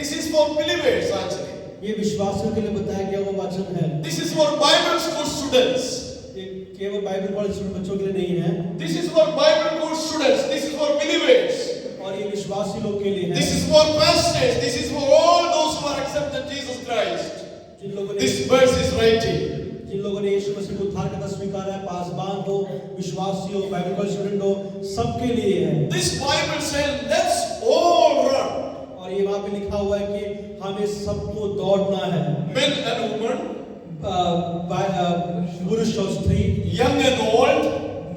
This is for believers actually. ये विश्वासियों के लिए बताया गया वो वचन है। This is for Bible school students. ये केवल बाइबल कॉलेज के बच्चों के लिए नहीं है। This is for Bible school students. This is for believers. और ये विश्वासी लोग के लिए है। This is for pastors. This is for all those who are accepted Jesus Christ. जिन लोगों ने This verse is writing. जिन लोगों ने यीशु मसीह को उद्धारकर्ता स्वीकारा है, पासबान हो, विश्वासी हो, बाइबल कॉलेज स्टूडेंट हो, सबके लिए है। This Bible says, let's all run. और ये वहाँ पे लिखा हुआ है कि हमें सबको दौड़ना है। Men and women, पुरुष और स्त्री, young and old,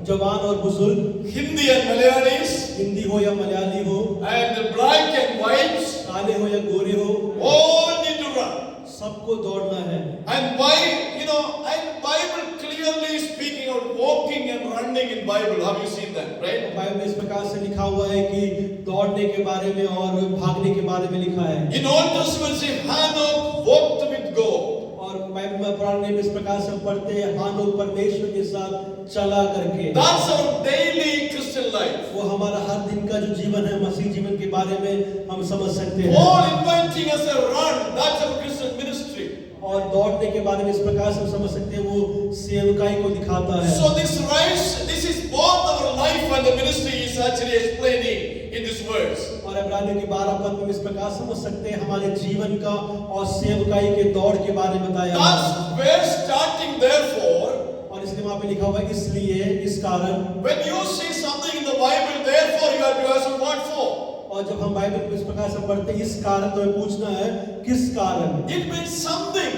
जवान और बुजुर्ग, Hindi and Malayalis, हिंदी हो या मलयाली हो, and black and white, काले हो या गोरे हो, all need to run. सबको दौड़ना है। And why, and Bible clearly speaking of walking and running in Bible. Have you seen that, right? Bible में इस प्रकार से लिखा हुआ है कि दौड़ने के बारे में और भागने के बारे में लिखा है। In Old Testament, say Hanoch walked with God. और बाइबल में पुराने में इस प्रकार से पढ़ते हैं, हानोक परमेश्वर के साथ चला करके। That's our daily Christian life. वो हमारा हर दिन का जो जीवन है, मसीह जीवन के बारे में हम समझ सकते हैं। Paul inviting us to run. That's our Christian ministry. और दौड़ने के बारे में इस प्रकार से हम समझ सकते हैं, वो सेवकाई को दिखाता है। So this is both our life and the ministry is actually explaining in this verse. और इब्रानियों की 12 पद में इस प्रकार समझ सकते हैं हमारे जीवन का और सेवकाई के दौड़ के बारे में बताया। That's where starting therefore. और इसलिए वहाँ पे लिखा हुआ है इसलिए, इस कारण। When you see something in the Bible, therefore you have to ask what for. और जब हम बाइबल को इस प्रकार से पढ़ते हैं, इस कारण तो हमें पूछना है किस कारण। It means something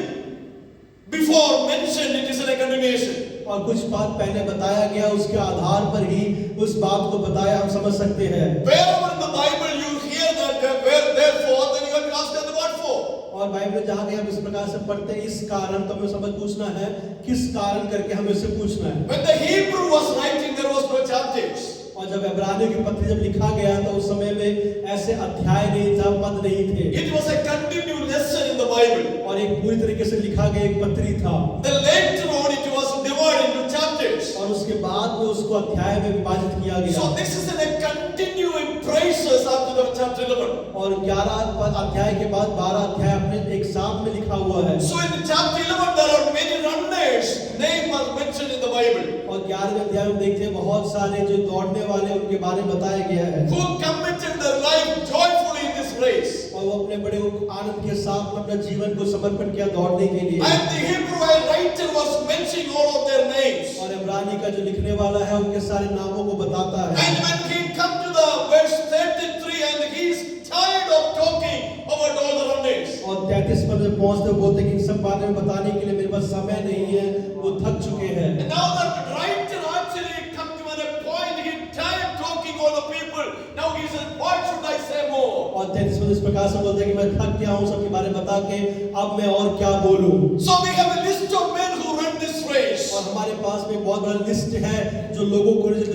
before mentioned. It is a continuation. और कुछ बात पहले बताया गया, उसके आधार पर ही उस बात को बताया, हम समझ सकते हैं। Wherever in the Bible you hear that where therefore, then you have to ask them what for. और बाइबल में जहाँ कहीं हम इस प्रकार से पढ़ते हैं इस कारण, तो हमें समझ पूछना है किस कारण करके हमें इसे पूछना है। When the Hebrew was writing, there was no chapters. और जब इब्रानियों की पत्री जब लिखा गया तो उस समय में ऐसे अध्याय नहीं था, पद नहीं थे। It was a continued lesson in the Bible. और एक पूरी तरीके से लिखा गया एक पत्री था। Then later on it was divided into chapters. और उसके बाद में उसको अध्याय में विभाजित किया गया। So this is a continuing process after the chapter 11. और 11 अध्याय के बाद 12 अध्याय अपने एक साथ में लिखा हुआ है। So in chapter 11 there are many runners name was mentioned in the Bible. और 11वें अध्याय में देखते हैं बहुत सारे जो दौड़ने वाले उनके बारे में बताया गया है। Who committed their life joyfully in this race. और वो अपने बड़े आनंद के साथ अपने जीवन को समर्पण किया दौड़ने के लिए। And the Hebrew writer was mentioning all of their names. और इब्रानी का जो लिखने वाला है उनके सारे नामों को बताता है। And when he come to the verse 33 and he is tired of talking about all the runners. और 33 पद में पहुंचते बोलते कि इन सब बारे में बताने के लिए मेरे पास समय नहीं है, वो थक चुके हैं। And now the writer actually come to a point, he tired talking all the people. Now he says, what should I say more? और 33 पद इस प्रकार से बोलते हैं कि मैं थक गया हूँ सबके बारे में बता के, अब मैं और क्या बोलूं। So we have a list of men who run this race. और हमारे पास में बहुत बड़ा लिस्ट है जो लोगों को जो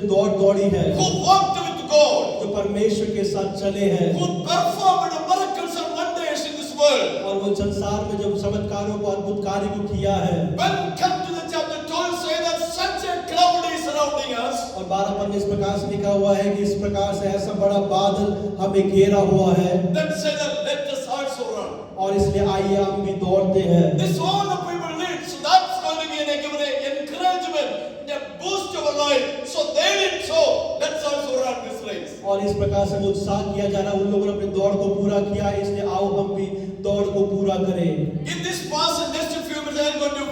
दौड़ी है, Who walked with God. जो परमेश्वर के साथ चले हैं, Who performed miracles and wonders in this world. और वो संसार में जो चमत्कारों को अद्भुत कार्य को किया है। When come to the chapter 12 say that such a cloud is surrounding us. और 12 पद में इस प्रकार से लिखा हुआ है कि इस प्रकार से ऐसा बड़ा बादल हमें घेरा हुआ है। Then say that let us also run. और इसलिए आइए हम भी दौड़ते हैं। This all the people need. So that's going to be an encouragement, a boost to our life. So they did so. Let's also run this race. और इस प्रकार से उत्साह किया जा रहा है, उन लोगों ने अपनी दौड़ को पूरा किया, इसलिए आओ हम भी दौड़ को पूरा करें। In this passage, next few minutes, I am going to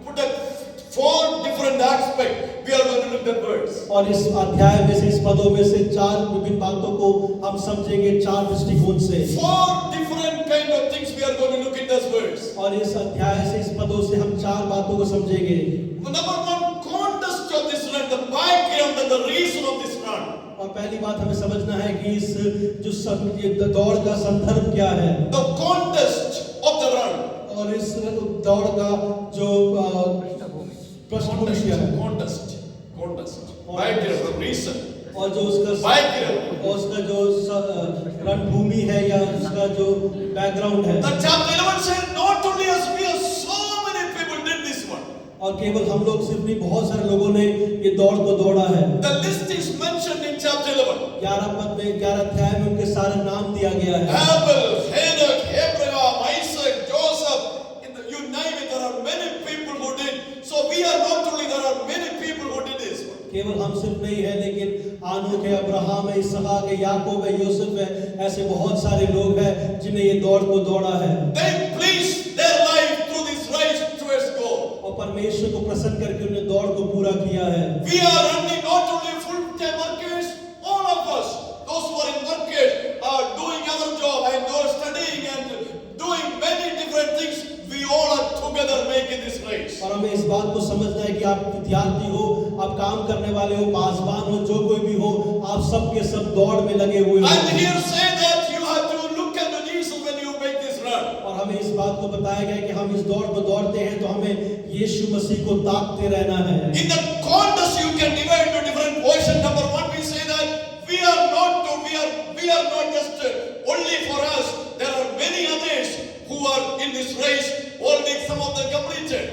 put a 4 different aspects. We are going to look at words. और इस अध्याय में से, इस पदों में से 4 विभिन्न बातों को हम समझेंगे 4 दृष्टिकोण से। 4 different kind of things we are going to look at this verse. और इस अध्याय से, इस पदों से हम 4 बातों को समझेंगे। Number 1, context of this run, the background and the reason of this run. और पहली बात हमें समझना है कि इस जो दौड़ का संदर्भ क्या है। The context of the run. और इस दौड़ का जो पृष्ठभूमि क्या है। Context. Background, reason. और जो उसका Background. और उसका जो रणभूमि है या उसका जो बैकग्राउंड है। The chapter 11 says not only us, we are so many people did this one. और केवल हम लोग सिर्फ नहीं, बहुत सारे लोगों ने ये दौड़ को दौड़ा है। The list is mentioned in chapter 11. 11 पद में 11 अध्याय में उनके सारे नाम दिया गया है। Abel, Hannah, है, इसहाक है, याकूब है, यूसुफ है, ऐसे बहुत सारे लोग हैं जिन्हें ये दौड़ को दौड़ा है They pleased their life through this race towards God. और परमेश्वर को प्रसन्न करके उन्होंने दौड़ को पूरा किया है। We are running not only full-time workers, all of us, those who are in workers, are doing other job and those studying and doing many different things. We all are together making this race. और हमें इस बात को समझना है कि आप विद्यार्थी हो, आप काम करने वाले हो, पासवान हो, जो कोई भी हो, आप सब के सब दौड़ में लगे हुए हो। And here say that you have to look unto Jesus when you make this run. और हमें इस बात को बताया गया कि हम इस दौड़ को दौड़ते हैं तो हमें यीशु मसीह को ताकते रहना है। In the contest you can divide into different portions. Number one, we say that we are not just only for us. There are many others who are in this race. Only some of them completed.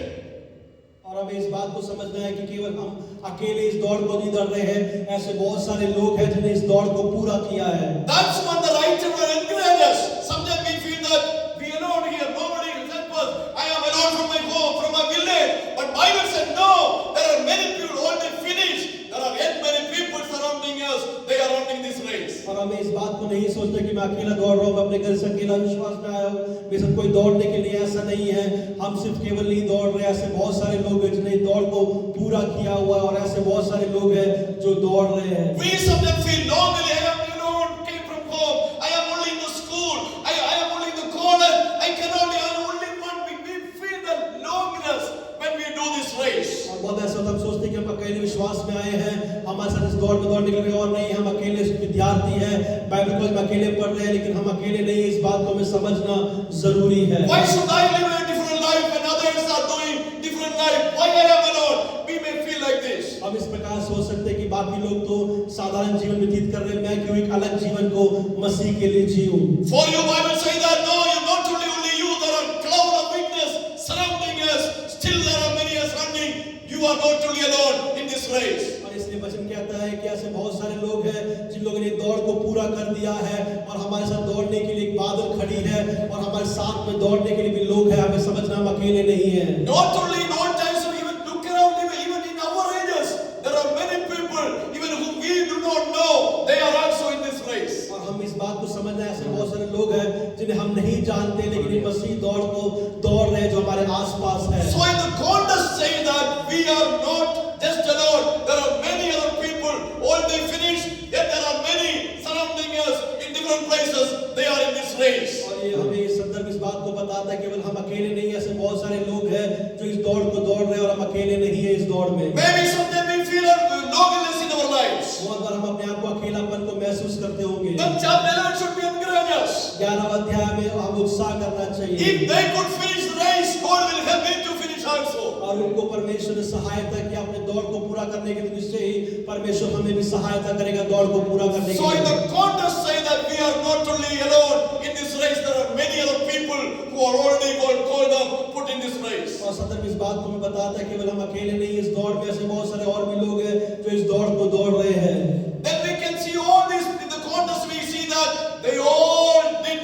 और हमें इस बात को समझना है कि केवल हम अकेले इस दौड़ को नहीं दौड़ रहे हैं, ऐसे बहुत सारे लोग हैं जिन्हें इस दौड़ को पूरा किया है। That's what the writer will encourage us. Sometimes we feel that we alone here, nobody will help us. I am alone from my home, from my village. But Bible said no. There are many people already finished. There are yet many people surrounding us. They are running this race. और हमें इस बात को नहीं सोचना कि मैं अकेला दौड़ रहा हूँ, मैं अपने घर से अकेला विश्वास में आया हूँ, मेरे साथ कोई दौड़ने के लिए ऐसा नहीं है। हम सिर्फ केवल नहीं दौड़ रहे, ऐसे बहुत सारे लोग हैं जिन्हें दौड़ को पूरा किया हुआ है और ऐसे बहुत सारे लोग हैं जो दौड़ रहे हैं। We sometimes feel lonely. I am alone, came from home. I am only in the school. I am only in the corner. I am only one. We feel the loneliness when we do this race. और बहुत ऐसा होता है, हम सोचते हैं कि हम अकेले विश्वास में आए हैं, हमारे साथ इस दौड़ में दौड़ने के लिए और नहीं, हम अकेले विद्यार्थी हैं, बाइबल कॉलेज में अकेले पढ़ रहे हैं, लेकिन हम अकेले नहीं हैं। इस बात को हमें समझना जरूरी है। Why should I live a different life when others are doing different life? Why I am alone? We may feel like this. हम इस प्रकार सोच सकते हैं कि बाकी लोग तो साधारण जीवन व्यतीत कर रहे हैं, मैं क्यों एक अलग जीवन को मसीह के लिए जीऊं? For you, Bible say that no, you not only you, there are cloud of witness surrounding us. Still there are many us running. You are not only alone in this race. और इसलिए वचन कहता है कि ऐसे बहुत सारे लोग हैं जिन लोगों ने दौड़ को पूरा कर दिया है और हमारे साथ दौड़ने के लिए एक बादल खड़ी है और हमारे साथ में दौड़ने के लिए भी लोग हैं। हमें समझना हम अकेले नहीं हैं। Not only in old times, even look around, even in our ages, there are many people, even whom we do not know, they are also in this race. और हम इस बात को समझना है, ऐसे बहुत सारे लोग हैं जिन्हें हम नहीं जानते लेकिन ये मसीह दौड़ को दौड़ रहे हैं जो हमारे आसपास है। So in the contest say that we are not just alone. There are many other people. All they finished, yet there are many surrounding us in different places. They are in this race. और ये हमें इस संदर्भ इस बात को बताता है केवल हम अकेले नहीं, ऐसे बहुत सारे लोग हैं जो इस दौड़ को दौड़ रहे हैं और हम अकेले नहीं है इस दौड़ में। Maybe sometimes we feel loneliness in our lives. बहुत बार हम अपने आप को अकेलापन को महसूस करते होंगे। Then chapter 11 should be encourage us. 11वें अध्याय में हम उत्साह करना चाहिए। If they could finish the race, God will help them to finish also. और उनको परमेश्वर ने सहायता की अपने दौड़ को पूरा करने के लिए, निश्चय ही परमेश्वर हमें भी सहायता करेगा दौड़ को पूरा करने के So in लिए। the contest say that we are not only alone in this race. There are many other people who are already called up, put in this race. और संदर्भ इस बात को हमें बताता है केवल हम अकेले नहीं, इस दौड़ में ऐसे बहुत सारे और भी लोग हैं जो इस दौड़ को दौड़ रहे हैं। Then we can see all this in the contest. We see that they all did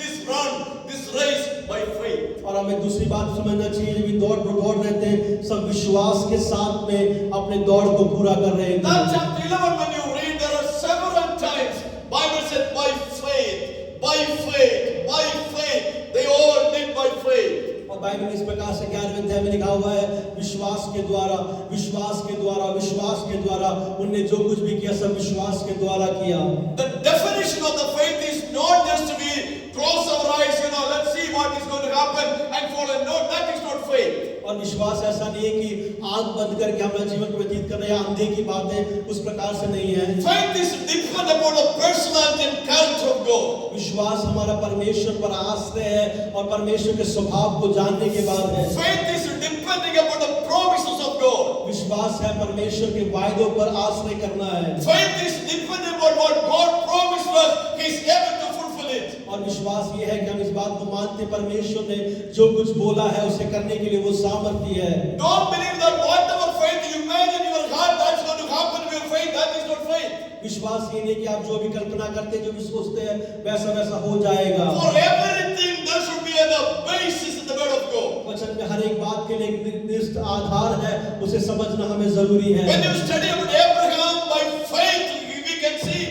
this run, this race by faith. और हमें दूसरी बात समझना चाहिए, जब ये दौड़ रहे थे सब विश्वास के साथ में अपने दौड़ को पूरा कर रहे थे। That chapter 11 when you read, there are several times Bible said by faith, by faith, by faith. They all did by faith. और बाइबल में इस प्रकार से 11वें अध्याय में लिखा हुआ है विश्वास के द्वारा, विश्वास के द्वारा, विश्वास के द्वारा उन्होंने जो कुछ भी किया सब विश्वास के द्वारा किया। The definition of the faith is not just to be close our eyes, let's see what is going to happen and follow. No, that is not faith. और विश्वास ऐसा नहीं है कि आंख बंद करके अपना जीवन को व्यतीत करना या अंधे की बातें, उस प्रकार से नहीं है। Faith is depend upon the personality and character of God. विश्वास हमारा परमेश्वर पर आश्रय है और परमेश्वर के स्वभाव को जानने के बाद है। Faith is depending upon the promises of God. विश्वास है परमेश्वर के वायदों पर आश्रय करना है। Faith is depending upon what God promised us. He is able to fulfill it. और विश्वास ये है कि हम इस बात को मानते परमेश्वर ने जो कुछ बोला है उसे करने के लिए वो सामर्थ्य है। Don't believe that whatever faith you imagine in your heart that's going to happen in your faith. That is not faith. विश्वास ये नहीं कि आप जो भी कल्पना करते जो भी सोचते हैं वैसा वैसा हो जाएगा। For everything there should be the basis in the word of God. वचन में हर एक बात के लिए एक निर्दिष्ट आधार है, उसे समझना हमें जरूरी है। When you study about Abraham by faith, we can see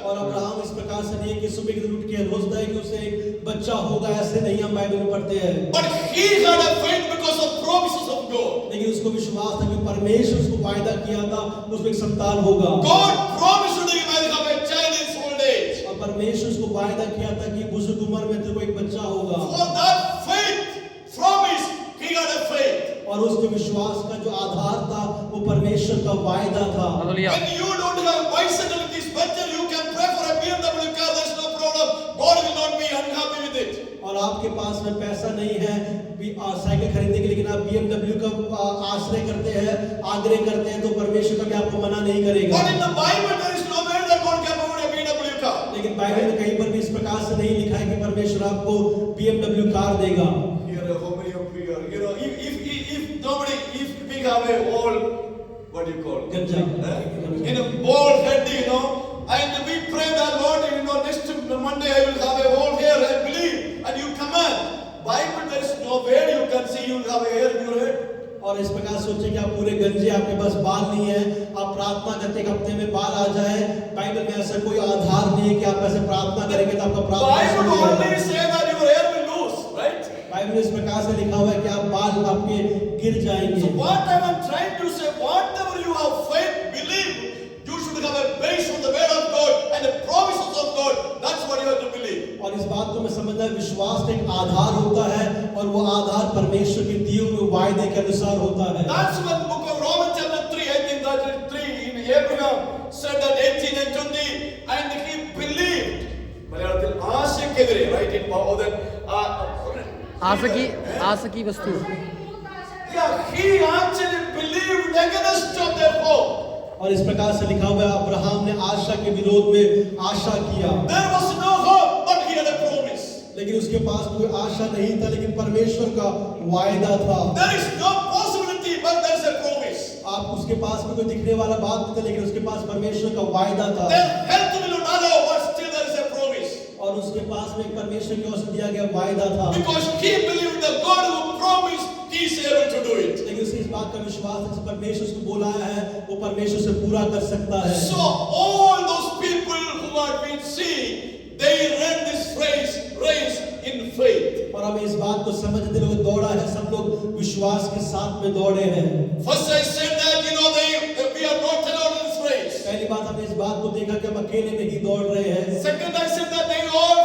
और अब्राहम इस प्रकार से नहीं है कि सुबह के दिन उठ के सोचता है कि उसे एक बच्चा होगा, ऐसे नहीं हम बाइबल में पढ़ते हैं। But he had a faith because of promises of God. लेकिन उसको विश्वास था कि परमेश्वर उसको वायदा किया था उसको एक संतान होगा। God promised that he might have a child in his old age. और परमेश्वर उसको वायदा किया था कि बुजुर्ग उम्र में तेरे को एक बच्चा होगा। For that faith promise, he had a faith. और उसके विश्वास का जो आधार था वो परमेश्वर का वायदा था। Hallelujah. When you don't have a bicycle with this budget, you can pray for a BMW car, there's no problem. God will not be unhappy with it. और आपके पास में पैसा नहीं है साइकिल खरीदने के लिए, लेकिन आप BMW का आश्रय करते हैं, आग्रह करते हैं, तो परमेश्वर कभी आपको मना नहीं करेगा। But in the Bible, there is nowhere that God can afford a BMW car. लेकिन बाइबल में कहीं पर भी इस प्रकार से नहीं लिखा है कि परमेश्वर आपको BMW कार देगा। Here, how many of you are, you know, if we have a old, what do you call it? गंजा। In a bald head, you know, and we pray that Lord, you know, next Monday I will have a whole hair, I believe, and you command. Bible, there is nowhere you can see you will have a hair in your head. और इस प्रकार सोचे कि आप पूरे गंजे, आपके पास बाल नहीं है, आप प्रार्थना करते एक हफ्ते में बाल आ जाए। बाइबल में ऐसा कोई आधार नहीं है कि आप ऐसे प्रार्थना करेंगे तो आपका प्रार्थना Bible सुनी only जाएगी। say that your hair will lose, right? Bible में इस प्रकार से लिखा हुआ है कि आप बाल आपके गिर जाएंगे। So what I am trying to say, whatever you have faith, believe, you should have a base on the word of God and the promises of God. That's what you have to believe. और इस बात को मैं समझना है, विश्वास का एक आधार होता है और वो आधार परमेश्वर के दिए हुए वायदे के अनुसार होता है। That's when book of Romans chapter 3, I think that 3 in Abraham said that 18 and 20, and he believed. മലയാളത്തിൽ ആശയ്ക്കെതിരെ, right? In आसकी वस्तु। Yeah, he actually believed against of their hope. और इस प्रकार से लिखा हुआ है, अब्राहम ने आशा के विरोध में आशा किया। There was no hope, but he had a promise. लेकिन उसके पास कोई आशा नहीं था, लेकिन परमेश्वर का वायदा था। There is no possibility, but there is a promise. आप उसके पास में कोई दिखने वाला बात नहीं था, लेकिन उसके पास परमेश्वर का वायदा था। Their health will not allow, but still there is a promise. और उसके पास में एक परमेश्वर की ओर से दिया गया वायदा था। Because he believed that God who promised, he is able to do it. लेकिन उसे इस बात का विश्वास है कि परमेश्वर उसको बुलाया है, वो परमेश्वर से पूरा कर सकता है। So all those people who have been seen, they ran this race in faith. और हमें इस बात को समझते लोग दौड़ा है, सब लोग विश्वास के साथ में दौड़े हैं। First I said that, you know, we are not alone in this race. पहली बात हमने इस बात को देखा कि हम अकेले नहीं दौड़ रहे हैं। Second I said that they all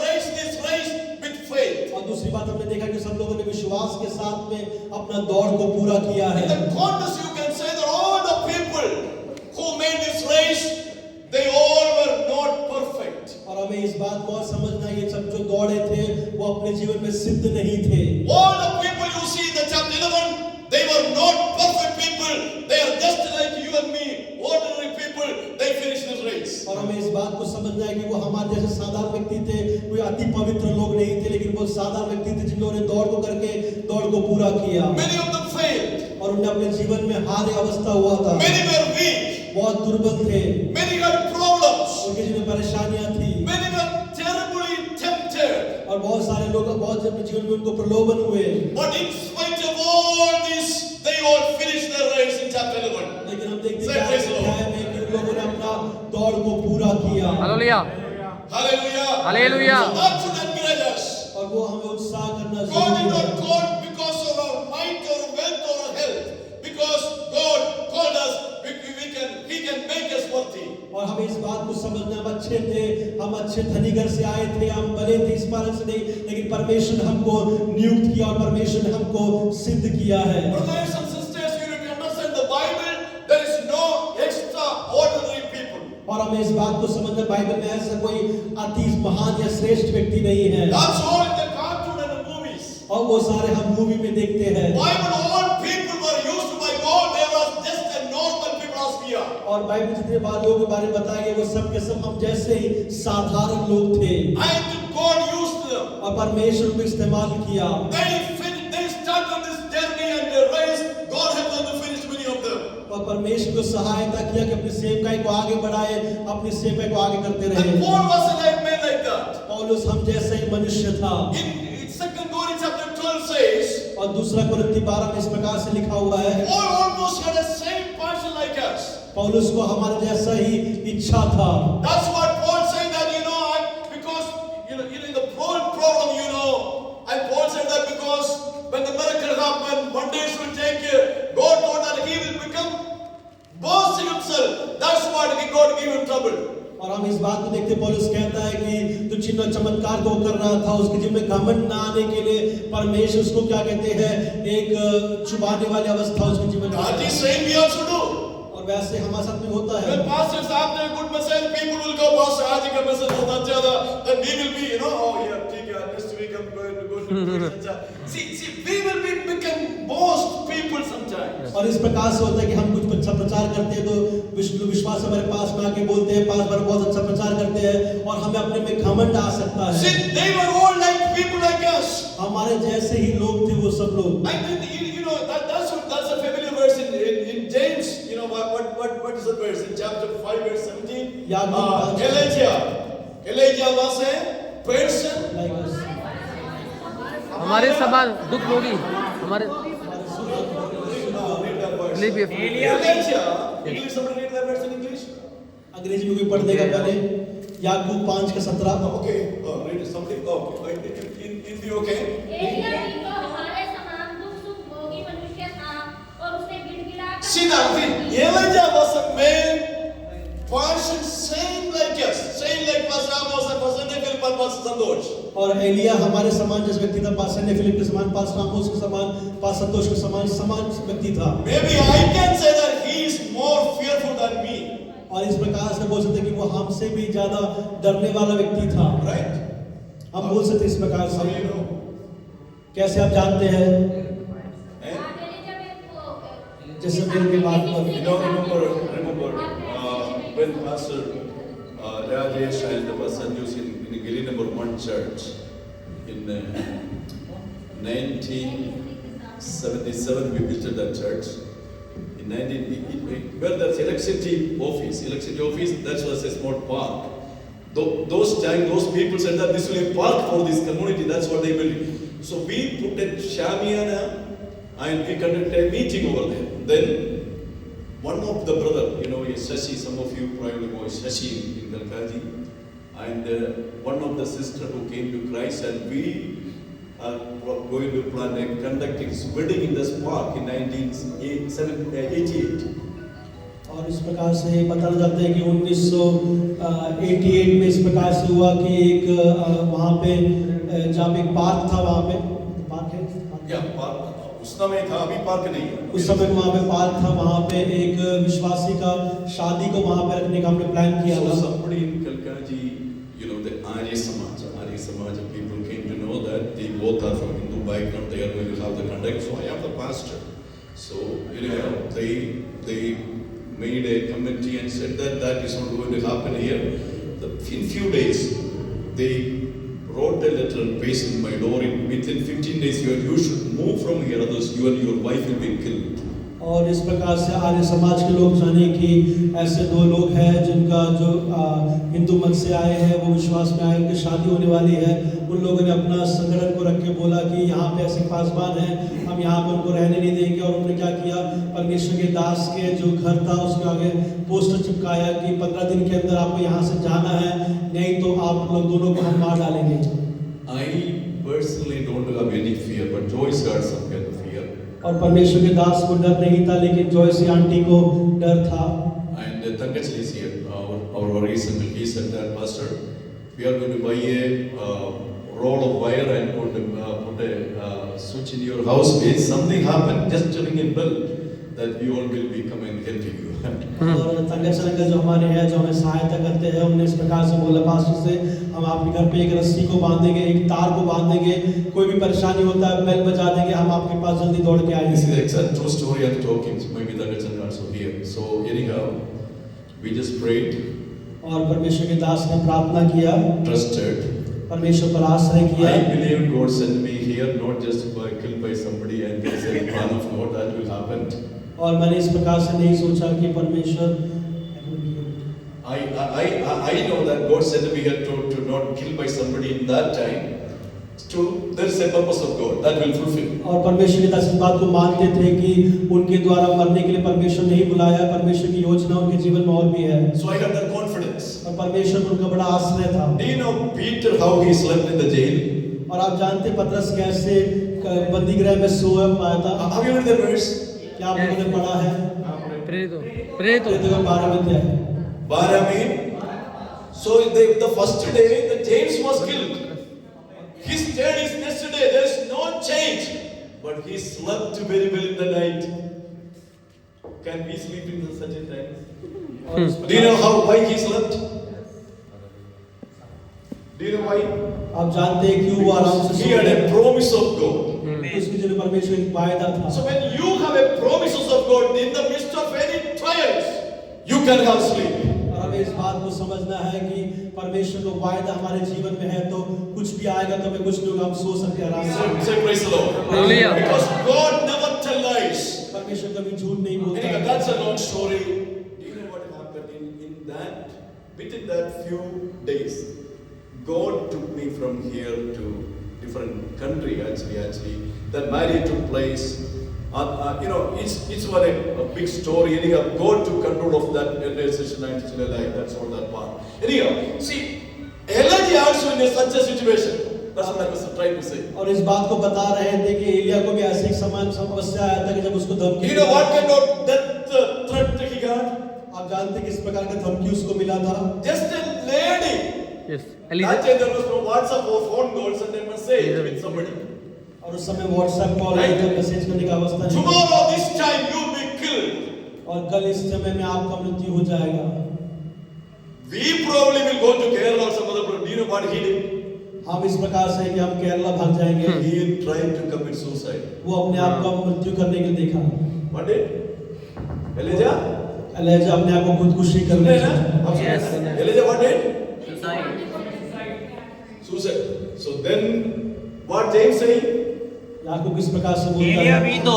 raced this race with faith. और दूसरी बात हमने देखा कि सब लोगों ने विश्वास के साथ में अपना दौड़ को पूरा किया है। In the context you can say that all the people who made this race, they all were not perfect. और हमें इस बात को और समझना, ये सब जो दौड़े थे वो अपने जीवन में सिद्ध नहीं थे। All the people you see in the chapter 11, they were not perfect people. They are just like you and me, ordinary people. They finished this race. और हमें इस बात को समझना है कि वो हमारे जैसे साधारण व्यक्ति थे, कोई अति पवित्र लोग नहीं थे, लेकिन वो साधारण व्यक्ति थे जिन लोगों ने दौड़ को करके दौड़ को पूरा किया। Many of them failed. और उन्हें अपने जीवन में हार अवस्था हुआ था। Many were weak. बहुत दुर्बल थे। Many had problems. उनके जीवन में परेशानियां थी। Many were terribly tempted. और बहुत सारे लोग बहुत अपने जीवन में उनको प्रलोभन हुए। But in spite of all this, they all finished their race in chapter 11. लेकिन हम देखते Say praise the Lord. हैं कि उन लोगों ने अपना दौड़ को पूरा किया। Hallelujah. Hallelujah. Hallelujah. So that should encourage us. और वो हमें उत्साह करना God did जरूरी not है। call because of our might or wealth or health. Because God called us, He can make us worthy. और हमें इस बात को समझना, हम अच्छे थे, हम अच्छे धनी घर से आए थे, हम बड़े थे इस कारण से नहीं, लेकिन परमेश्वर ने हमको नियुक्त किया और परमेश्वर ने हमको सिद्ध किया है। Brothers and sisters, you need to understand the Bible. There is no extraordinary people. और हमें इस बात को समझना, बाइबल में ऐसा कोई अति महान या श्रेष्ठ व्यक्ति नहीं है। That's all in the cartoon and the movies. और वो सारे हम मूवी में देखते हैं। Bible, all people were used by God. They were just a normal people as we are. और बाइबल जितने लोगों के बारे में बताया गया वो सब के सब हम जैसे ही साधारण लोग थे। And God used them. और परमेश्वर को इस्तेमाल किया। They started this journey and the race. God helped them to finish many of them. और परमेश्वर को सहायता किया कि अपनी सेवकाई को आगे बढ़ाए, अपनी सेवकाई को आगे करते रहे। And Paul was a man like that. पौलुस हम जैसा ही मनुष्य था। In 2 Corinthians chapter 12 says, और दूसरा कुरिन्थी 12 में इस प्रकार से लिखा हुआ है, Paul almost had had the same passion like us. पौलुस को हमारे जैसा ही इच्छा था। That's what Paul said that, because, in the whole problem, and Paul said that because when the miracle happened, one day she will take care. God thought that he will become boasting himself. That's what God gave him trouble. और हम इस बात को देखते पौलुस कहता है कि जो चिन्ह और चमत्कार को कर रहा था उसके जीवन में घमंड ना आने के लिए परमेश्वर उसको क्या कहते हैं, एक छुपाने वाली अवस्था उसके जीवन में। That is same we also do. और वैसे हमारे साथ में होता है। When pastors have their good message, people will go, Pastor, आज का message बहुत अच्छा था. Then we will be, oh yeah, ठीक है, next week I'm going to preach. See, we will become boast people sometimes. और इस प्रकार से होता है कि हम कुछ अच्छा प्रचार करते हैं तो विश्वास हमारे पास में आके बोलते हैं, पास बार बहुत अच्छा प्रचार करते हैं और हमें अपने में घमंड आ सकता है। See, they were all like people like us. हमारे जैसे ही लोग थे वो सब लोग। I mean, that's a familiar verse in James. What is the verse in chapter 5 verse 17? Elijah was a person हमारे समान दुख भोगी हमारे Elijah. English, somebody read that verse in English? अंग्रेजी में कोई पढ़ देगा पहले? याकूब 5:17। Okay, read it something. Okay, in the okay. See now, Elijah was a man, passion same like us, same like Pastor Amos and Pastor Nephil and Pastor Santosh. और एलिया हमारे समान जिस व्यक्ति था, पास्टर नेफिलिप के समान, पास्टर आमोस के समान, पास्टर संतोष के समान व्यक्ति था। Maybe I can say that he is more fearful than me. और इस प्रकार से बोल सकते कि वो हमसे भी ज्यादा डरने वाला व्यक्ति था। Right? हम बोल सकते इस प्रकार How से। do you know? कैसे आप जानते हैं? जैसे मेरे के बात पर Remember when Pastor Rajesh and the Pastor Jus in Gili number 1 church in 1977 we visited that church. In 19 where there's electricity office, that was a small park. Those people said that this will be a park for this community. That's what they built. So we put a shamiana and we conducted a meeting over there. Then one of the brother, Shashi, some of you probably know Shashi in Kalkaji, and one of the sister who came to Christ, and we are going to plan a conducting wedding in this park in 1988. और इस प्रकार से बताया जाता है कि 1988 में इस प्रकार से हुआ कि एक वहाँ पे जहाँ पे एक पार्क था, वहाँ पे पार्क है क्या पार्क उस समय था, अभी पार्क नहीं है। उस समय वहाँ पे पार्क था, वहाँ पे एक विश्वासी का शादी को वहाँ पे रखने का हमने प्लान किया था। Somebody in Kalkaji, the Arya Samaj people came to know that they both are from Hindu background, they are going to have the conduct, so I am the pastor. So they made a committee and said that is not going to happen here. In few days, they wrote a letter and pasted in my door. Within 15 days, you should move from here, otherwise you and your wife will be killed. और इस प्रकार से आर्य समाज के लोग जाने कि ऐसे दो लोग हैं जिनका जो हिंदू मत से आए हैं, वो विश्वास में आए, उनकी शादी होने वाली है। उन लोगों ने अपना संगठन को रख के बोला कि यहाँ पे ऐसे पासबान हैं, हम यहाँ पर उनको रहने नहीं देंगे। और उन्होंने क्या किया, परमेश्वर के दास के जो घर था उसके आगे पोस्टर चिपकाया कि 15 दिन के अंदर आपको यहाँ से जाना है, नहीं तो आप लोग दोनों को हम मार डालेंगे। I personally don't have any fear, but Joyce had some kind of fear. और परमेश्वर के दास को डर नहीं था, लेकिन जॉयसी आंटी को डर था। And Tankachli is here, our recent, he said that, Pastor, we are going to buy a roll of wire and put a switch in your house. If something happened, just ring a bell, that we all will be coming and helping you. और तंगचल uncle जो हमारे हैं, जो हमें सहायता करते हैं, उन्होंने इस प्रकार से बोला पास्टर से, हम आपके घर पे एक रस्सी को बांधेंगे, एक तार को बांधेंगे, कोई भी परेशानी होता है बेल बजा देंगे, हम आपके पास जल्दी दौड़ के आएंगे। This is the exact true story I'm talking. Maybe Tankachal also here. So anyhow, we just prayed. और परमेश्वर के दास ने प्रार्थना किया, trusted. परमेश्वर पर आश्रय किया। I believe God sent me here not just by killed by somebody and there is a plan of God that will happen. और मैंने इस प्रकार से नहीं सोचा कि परमेश्वर I know that God sent me here to not kill by somebody in that time, to, there is a purpose of God that will fulfill. और परमेश्वर के दास इस बात को मानते थे कि उनके द्वारा मरने के लिए परमेश्वर नहीं बुलाया, परमेश्वर की योजना उनके जीवन में और भी है। So I have that confidence. और परमेश्वर में उनका बड़ा आश्रय था। Do you know Peter how he slept in the jail? और आप जानते हैं पतरस कैसे बंदी गृह में सोया पाया था? Have you read the verse? क्या आप लोगों ने पढ़ा है? प्रेरित ये देखो 12 में क्या है? 12 में. So the first day the James was killed. His dead is next day. There is no change. But he slept very well in the night. Can we sleep in such a time? Do you know why he slept? Do you know why? आप जानते हैं क्यों वो आराम से He had a promise of God. उसके जो परमेश्वर की वायदा था। So when you have a promises of God in the midst of any trials, you can have sleep. और हमें इस बात को समझना है कि परमेश्वर का वायदा हमारे जीवन में है, तो कुछ भी आएगा तो हमें कुछ नहीं होगा, हम सो सकते हैं आराम से। Say praise the Lord. Hallelujah. Because God never tell lies. परमेश्वर कभी झूठ नहीं बोलता Anyway, है। that's a long story. Do you know what happened in that, within that few days? God took me from here to different country actually. That marriage took place. You know, it's one a big story. Anyhow, God took control of that entire session and still alive. That's all that part. Anyhow, see, Elijah also in such a situation. That's what I was trying to say. और इस बात को बता रहे थे कि एलिया को भी ऐसे एक समान समस्या आया था कि जब उसको धमकी, You know what kind of death threat he got? आप जानते हैं किस प्रकार का धमकी उसको मिला था? Just a lady. Yes That Eliza time there was no WhatsApp or phone calls and they must say it with somebody. और उस समय व्हाट्सएप कॉल या मैसेज करने का अवस्था नहीं। Tomorrow this time you will be killed. और कल इस समय में आपका मृत्यु हो जाएगा। We probably will go to Kerala or some other place. Do you know what he did? हम इस प्रकार से कि हम केरला भाग जाएंगे। He tried to commit suicide. वो अपने आप को मृत्यु करने के लिए देखा। What did? Elijah? एलिजा अपने आप को खुदकुशी करने Yes. लगा। Elijah what did? Suicide. So then what James saying? याकूब किस प्रकार से बोलता एलिया भी है? तो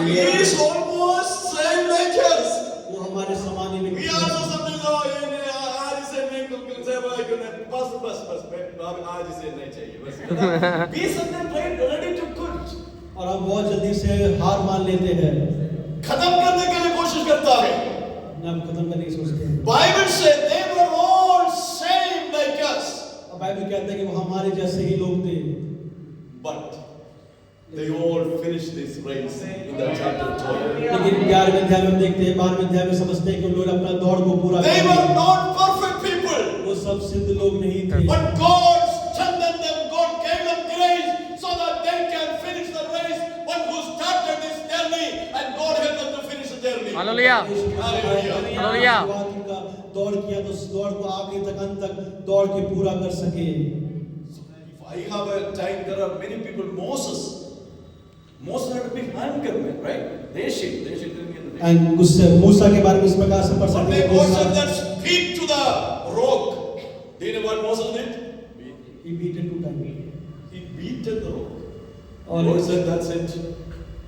He is almost same like us. वो हमारे समान ही We व्यक्ति also है। sometimes आज इसे नहीं तो say भाई बस मैं आज इसे नहीं चाहिए बस। We sometimes ready to quit. और हम बहुत जल्दी से हार मान लेते हैं, खत्म करने के लिए कोशिश करता है। अपने आप खत्म करने की सोचते हैं। Bible said they were all same like us, और बाइबल कहता है कि वो हमारे जैसे ही लोग थे, but they all finished this race in the chapter 12. लेकिन 11वें अध्याय में हम देखते हैं, 12वें अध्याय में समझते हैं कि उन्होंने अपना दौड़ को पूरा They कर were लिया। not perfect people, वो सब सिद्ध लोग नहीं थे, but God strengthened them. God gave them grace so that they can finish the race. One who started this journey, and God helped them to finish the journey. Hallelujah hallelujah. उनका दौड़ किया तो उस दौड़ को आखिरी तक अंत तक दौड़ के पूरा कर सके। If I have a time, there are many people. Moses had a big anger, man, right? They should and उससे मूसा के बारे में इस प्रकार से पढ़ One सकते day हैं। God Musa said that speak to the rock. Do you know what Moses did? he beat it 2 times। He beat the rock. और God said that's it.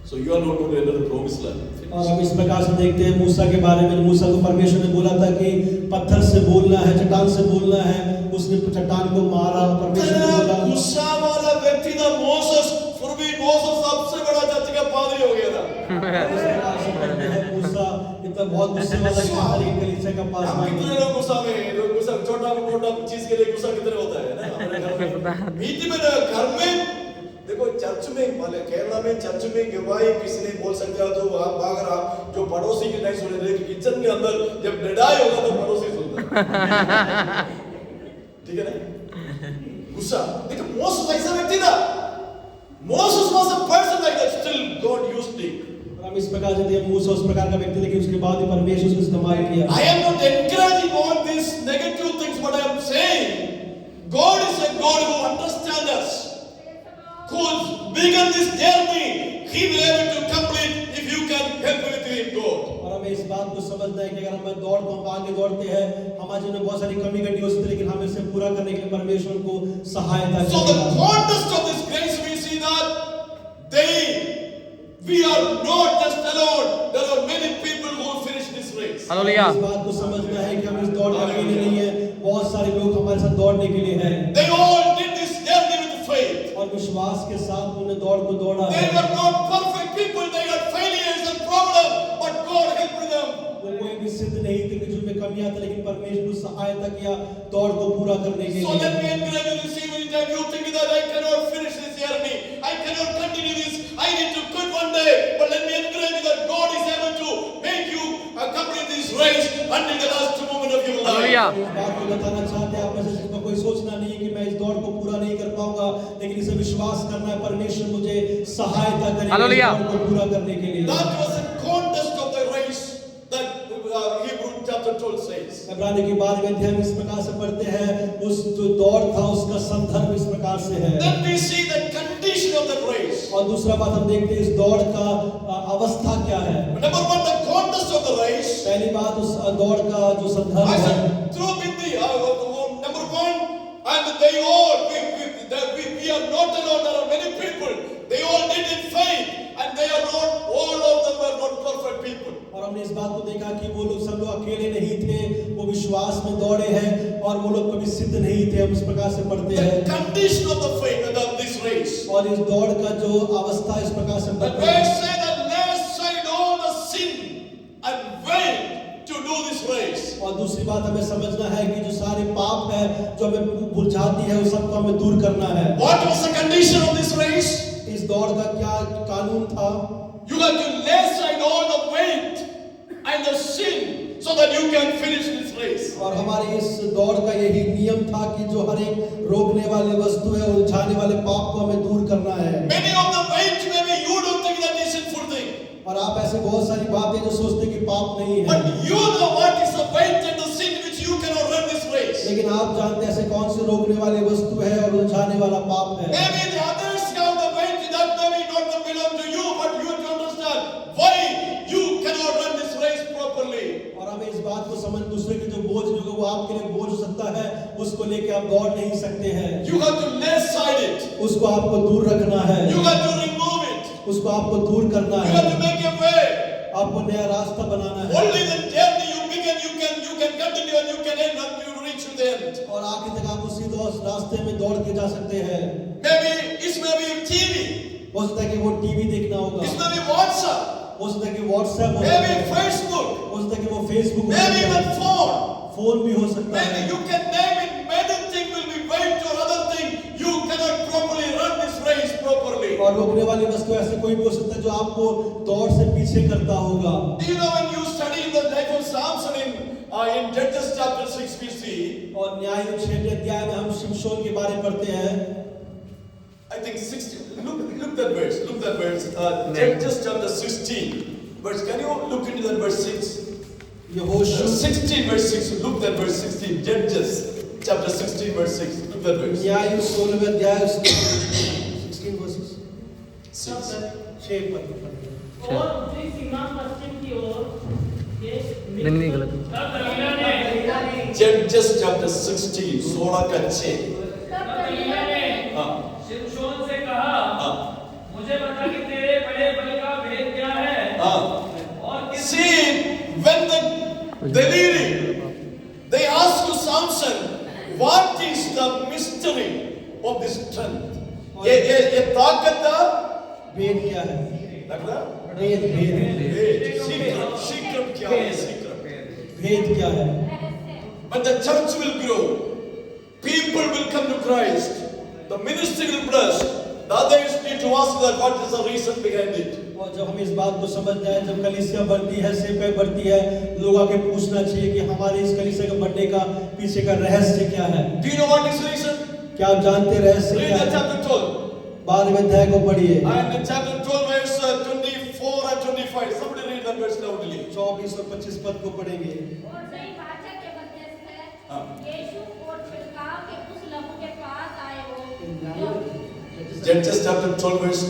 So you are not going to enter the promised land. और हम इस प्रकार से देखते हैं मूसा के बारे में, मूसा को परमेश्वर ने बोला था कि पत्थर से बोलना है, चट्टान से बोलना है। उसने चट्टान को मारा, परमेश्वर ने बोला। गुस्सा वाला व्यक्ति था मोसेस, फिर भी मोसेस सबसे बड़ा चर्च का पादरी हो गया था। इस प्रकार से कहते हैं मूसा इतना बहुत गुस्से वाला कि हमारी कलीसिया का पास हम कितने लोग गुस्सा में हैं? लोग गुस्सा छोटा मोटा चीज के लिए गुस्सा कितने होता है ना हमारे घर में। मीटिंग में घर में देखो, चर्च में माने केरला में चर्च में गवाही किसी ने बोल सकता है तो आप अगर आप जो पड़ोसी की नहीं सुने थे, किचन के अंदर जब लड़ाई होगा तो पड़ोसी सुनता। ठीक है ना? गुस्सा देखो, मोसेस ऐसा व्यक्ति था। Moses was a person like that, still God used him. और हम इस प्रकार से देखते हैं मूसा उस प्रकार का व्यक्ति, लेकिन उसके बाद भी परमेश्वर उसको इस्तेमाल किया। I am not encouraging all these negative things, but I am saying God is a God who understands us, who has begun this journey. He will able to complete if you can help with him, God. और हमें इस बात को समझना है कि अगर हम दौड़ को आगे दौड़ते हैं, हमारे जीवन में बहुत सारी कमी घटी हो सकती है, लेकिन हम इसे पूरा करने के लिए परमेश्वर को सहायता So the करेगा। context of this grace, we see that we are not just alone. There are many people who will finish this race. Hallelujah इस बात को समझना है कि हम इस दौड़ में अकेले नहीं है, बहुत सारे लोग हमारे साथ दौड़ने के लिए हैं। They all did this journey with और विश्वास के साथ उन्होंने दौड़ को दौड़ा They है। were not perfect people. They had failures and problems, but God helped them. वो कोई भी सिद्ध नहीं थे कि जिनमें कमियां थी, लेकिन परमेश्वर ने सहायता किया दौड़ को पूरा करने के So let लिए। me encourage you this evening that you think that I cannot finish this journey. I cannot continue this. I need to quit one day. But let me encourage you that God is able to make you complete this race until the last moment of your life. Hallelujah. इस बात को बताना चाहते हैं आप में से जिसको कोई सोचना नहीं है कि मैं इस दौड़ को पूरा नहीं कर पाऊंगा, लेकिन इसे विश्वास करना है परमेश्वर मुझे सहायता करेगा हालेलुया। इस दौड़ को पूरा करने के लिए। That was a contest of the race that Hebrew chapter 12 says. इब्रानी की 12वें अध्याय में इस प्रकार से पढ़ते हैं, उस जो दौड़ था उसका संदर्भ इस प्रकार से है। Then we see the condition of the race. और दूसरा बात हम देखते हैं इस दौड़ का अवस्था क्या है। Number one, the contest of the race. पहली बात उस दौड़ का जो संदर्भ I है। said, through with the number one, and they all, we are not alone. There are many people. They all did in faith, and they are not, all of them were not perfect people. और हमने इस बात को देखा कि वो लोग सब लोग अकेले नहीं थे, वो विश्वास में दौड़े हैं और वो लोग कभी सिद्ध नहीं थे। हम इस प्रकार से पढ़ते The हैं condition of the faith of this race. और इस दौड़ का जो अवस्था इस प्रकार से The पढ़ते हैं। verse say that lay aside all the sin and wait to do this race. और दूसरी बात हमें समझना है कि जो सारे पाप है जो हमें बुझाती है, उस सबको हमें दूर करना है। What was the condition of this race? इस दौड़ का क्या कानून था? You have to lay aside all the weight and the sin so that you can finish this race. और हमारे इस दौड़ का यही नियम था कि जो हर एक रोकने वाली वस्तु है, उलझाने वाले पाप को हमें दूर करना है। Many of the weight maybe you don't think that is sinful thing. और आप ऐसे बहुत सारी बातें जो सोचते कि पाप नहीं है, But you know what is the weight and the sin which you cannot run this race. लेकिन आप जानते हैं ऐसे कौन सी रोकने वाली वस्तु है और उलझाने वाला पाप है। Maybe the others have the weight that maybe not belong to you, but you have to understand why you cannot run this race properly. और हमें इस बात को समझ, दूसरे के जो बोझ जो वो आपके लिए बोझ हो सकता है, उसको लेके आप दौड़ नहीं सकते हैं। You have to lay aside it. उसको आपको दूर रखना है, You have to remove it. उसको आपको दूर करना You है, have to make a way. आपको नया रास्ता बनाना है। Only the journey you begin, you can continue and you can end up, you reach to the end. और आखिर तक आप उसी रास्ते में दौड़ के जा सकते हैं। Maybe इसमें भी TV, हो सकता है कि वो टीवी देखना होगा, इसमें भी WhatsApp, हो सकता है कि व्हाट्सएप हो सकता maybe है, Facebook, हो सकता है कि वो फेसबुक हो maybe सकता even है, phone. फोन भी हो सकता Maybe है। you can name it. Many things will be weight or other thing. You cannot properly run this race properly. और रोकने वाली वस्तु ऐसे कोई भी हो सकता है जो आपको दौड़ से पीछे करता होगा। Do you know when you study the life of Samson in Judges chapter 6 we see, और न्याय 6 अध्याय में हम शिमशोन के बारे में पढ़ते हैं। I think 16. Look that verse. Look that verse. Judges chapter 16 verse. Can you look into that verse 6? यहोशू 16 verse 6. Look that verse 16. Judges chapter 16 verse 6. Look that verse. न्याय 16वें अध्याय 16 वर्सेस 6 पद। और दूसरी सीमा पश्चिम की ओर ये नहीं गलत। तब दलीला ने Judges chapter 16 16 का 6. तब दलीला ने हाँ शिमशोन से कहा हाँ मुझे बता कि तेरे बड़े बल का भेद क्या है हाँ. और किस See, when the Deliri, they ask to Samson, what is the mystery of this strength? ये ताकत का भेद क्या है? लग रहा? भेद भेद Secret क्या है? Secret. भेद क्या है? But the church will grow. People will come to Christ. The ministry will bless. The others need to ask that what is the reason behind it. और जब हम इस बात को समझ जाए, जब कलीसिया बढ़ती है, सेवकाई बढ़ती है, लोग आके पूछना चाहिए कि हमारे इस कलीसिया के बढ़ने का पीछे का रहस्य क्या है? Do you know what is the reason? क्या आप जानते हैं रहस्य Read क्या the है? chapter 12. 12वें अध्याय को पढ़िए। And in chapter 12 verse 24 and 25. Somebody read that verse loudly. 24 और 25 पद को पढ़ेंगे। और नई भाषा के मध्यस्थ है हाँ. यीशु और छिड़काव के उस लहू के पास आए हो जो Judges chapter 12 verse.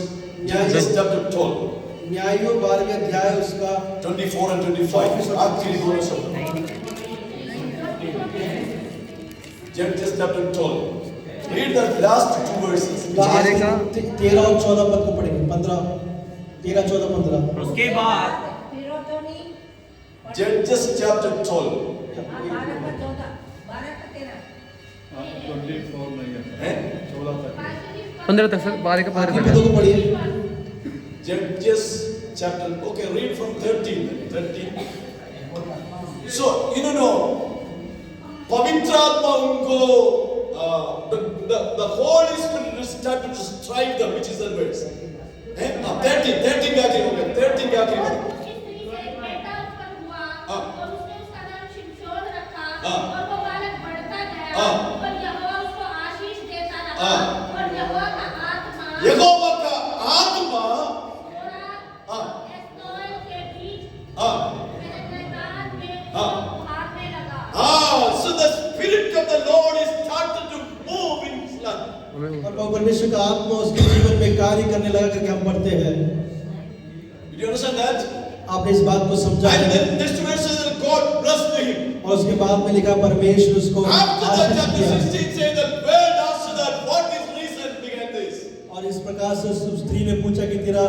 Judges chapter 12. न्यायों 12वें अध्याय उसका 24 and 25. आखिरी दोनों शब्द. Judges chapter 12. Read the last two verses. 13 और 14 पद को पढ़ेंगे। 15 13 14 15। उसके बाद फिरौतोनी Judges chapter 12. 12 का 14 12 का 13 हैं? पाशुरी 15 तक सर, 12 का 15 बाकी तक पदों है। को पढ़िए। Judges chapter, okay, read from 13. 13. So, Pavitratma unko, the Holy Spirit started to strive them, which is the verse. 13 क्या करें, okay, 13 क्या करें? उसकी स्त्री से एक बेटा उत्पन्न हुआ हाँ। और उसने उसका नाम शिमशोन रखा हाँ। और वो बालक बढ़ता गया हाँ। और यहोवा उसको आशीष देता रहा हाँ। और यहोवा का आत्मा यहोवा का आत्मा, कोरह और एस्ताओल के बीच हाँ, मैदान में हाँ। उभारने लगा। so the Spirit of the Lord is started to move in his life. और परमेश्वर का आत्मा उसके जीवन में कार्य करने लगा करके हम पढ़ते हैं। Did you understand that? आपने इस बात को समझा And है? then next verse says that God blessed him. और उसके बाद में लिखा परमेश्वर उसको After that, आशीष chapter दिया। 16 says that word after that, what is reason behind this? और इस प्रकार से उस स्त्री ने पूछा कि तेरा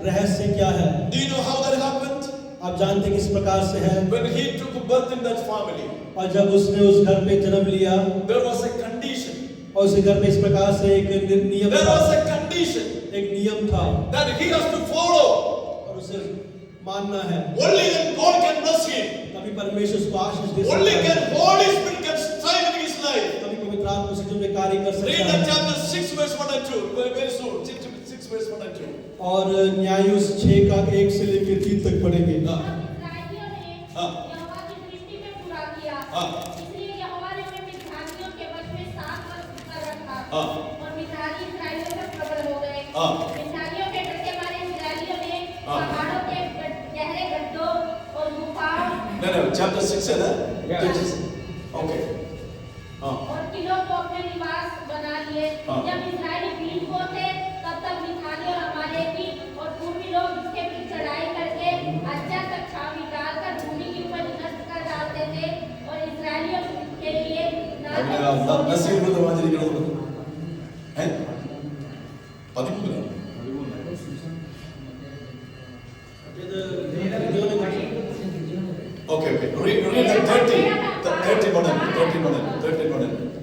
रहस्य क्या है? Do you know how that happened? आप जानते किस प्रकार से है? When he took birth in that family, और जब उसने उस घर पे जन्म लिया there was a condition. और उस घर पे इस प्रकार से एक नियम There था, was a condition एक नियम था that he has to follow. और उसे मानना है। Only then God can bless him. तभी परमेश्वर उसको आशीष दे Only सकता can है। Holy Spirit can strive in his life. तभी पवित्र आत्मा उसके जीवन में कार्य कर Read सकता that है। chapter 6 verse 1 and 2. Very soon. 6 verse 1 and 2. और न्यायोस 6 का 1 से लेकर 3 तक पढ़ेंगे। हाँ। इस्राएलियों ने हाँ। यहोवा की दृष्टि में बुरा किया। हाँ। इसलिए यहोवा ने उन्हें मिद्यानियों के वश में 7 वर्ष कर रखा। हाँ। और मिद्यानी इस्राएलियों पर प्रबल हो गए। हाँ। मिद्यानियों के डर के मारे इस्राएलियों ने हाँ। पहाड़ों के गहरे गड्ढों और गुफाओं No, chapter 6 है ना? Yeah. Judges. Okay. हाँ. और किलों को अपने निवास बना लिए। हाँ। जब इस्राएली भीड़ को थे तब तक मिद्यानी और अमालेकी और पूर्वी लोग उसके बीच चढ़ाई करके अच्छा तक छावनी डालकर भूमि की उपज नष्ट कर डालते थे और इस्राएलियों के लिए नसीब को दरवाजे निकलो हैं? पतिमुला. Okay. Read that 30 modern.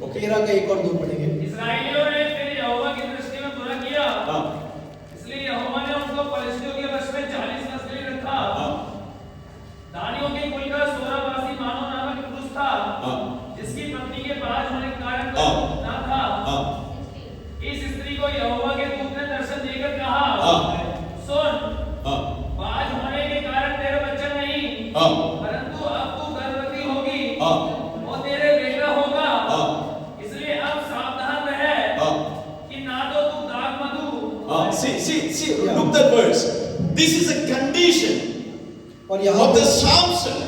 Okay. 13 का 1 और 2 पढ़ेंगे। इस्राएलियों ने फिर यहोवा की दृष्टि में बुरा किया। हाँ. इसलिए यहोवा ने उनको पलिश्तियों के वश में 40 वर्ष के लिए रखा। हाँ. दानियों के कुल का सोरावासी मानो नामक एक पुरुष था, हाँ. जिसकी पत्नी के बाज होने के कारण हाँ. ना था। हाँ. इस स्त्री को यहोवा के दूत ने दर्शन देकर कहा, हाँ. सुन, हाँ. बाज होने के कारण तेरा बच्चा नहीं, हाँ. परंतु अब तू गर्भवती होगी हाँ. और तेरे बेटा होगा। हाँ. इसलिए अब सावधान रह हाँ. कि ना तो तू दाग मधु See, look that verse. This is a condition और यहाँ of पे the Samson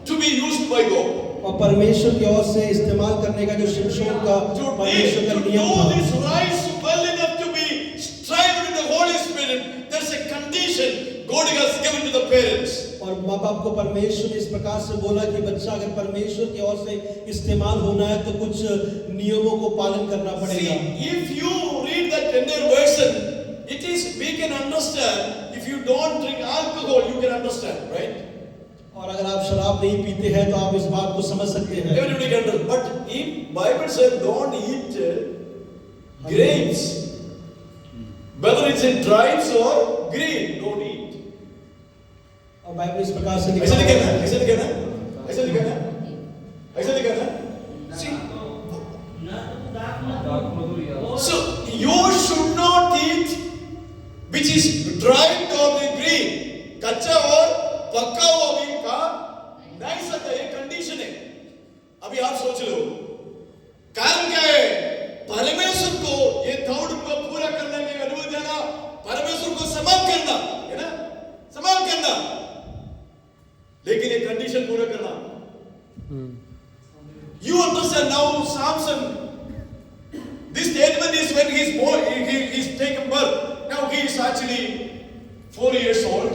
to be used by God. और परमेश्वर की ओर से इस्तेमाल करने का जो शिमशोन का परमेश्वर का To नियम do था। this rise well enough to be strived with the Holy Spirit, there's a condition God has given to the parents. और माँ बाप को परमेश्वर ने इस प्रकार से बोला कि बच्चा अगर परमेश्वर की ओर से इस्तेमाल होना है तो कुछ नियमों को पालन करना See, पड़ेगा। if you read that entire version, it is, we can understand. If you don't drink alcohol, you can understand, right? और अगर आप शराब नहीं पीते हैं तो आप इस बात को समझ सकते हैं। Everybody can understand. But if Bible says don't eat grapes, whether it's in drives or green, don't eat. और बाइबल इस प्रकार से ऐसा लिखा लिखा है, है। ऐसा लिखा है, ऐसा लिखा है, ऐसा लिखा है। See, so you should not eat which is dried or the green, कच्चा और पक्का हुआ भी का नहीं सकता, ये कंडीशन है। अभी आप सोच लो कारण क्या है? परमेश्वर को ये दौड़ को पूरा करने में अनुमति देना, परमेश्वर को समाप्त करना है ना, समाप्त करना, लेकिन ये कंडीशन पूरा करना। You understand now, Samson. This statement is when he's born, he's taken birth. Now he is actually 4 years old,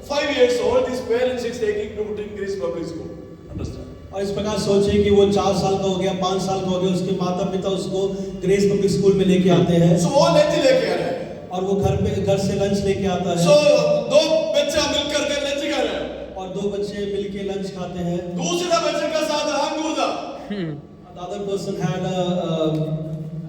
5 years old. His parents is taking to put in Grace Public School. Understand? और इस प्रकार सोचे कि वो 4 साल का हो गया, 5 साल का हो गया, उसके माता पिता उसको ग्रेस पब्लिक स्कूल में लेके आते हैं। So वो लंच लेके आ रहे हैं। और वो घर से लंच लेके आता है। So दो बच्चा मिलकर के लंच कर रहे हैं। और 2 बच्चे मिलके लंच खाते हैं। दूसरा बच्चे का साथ अंगूर था। The other person had a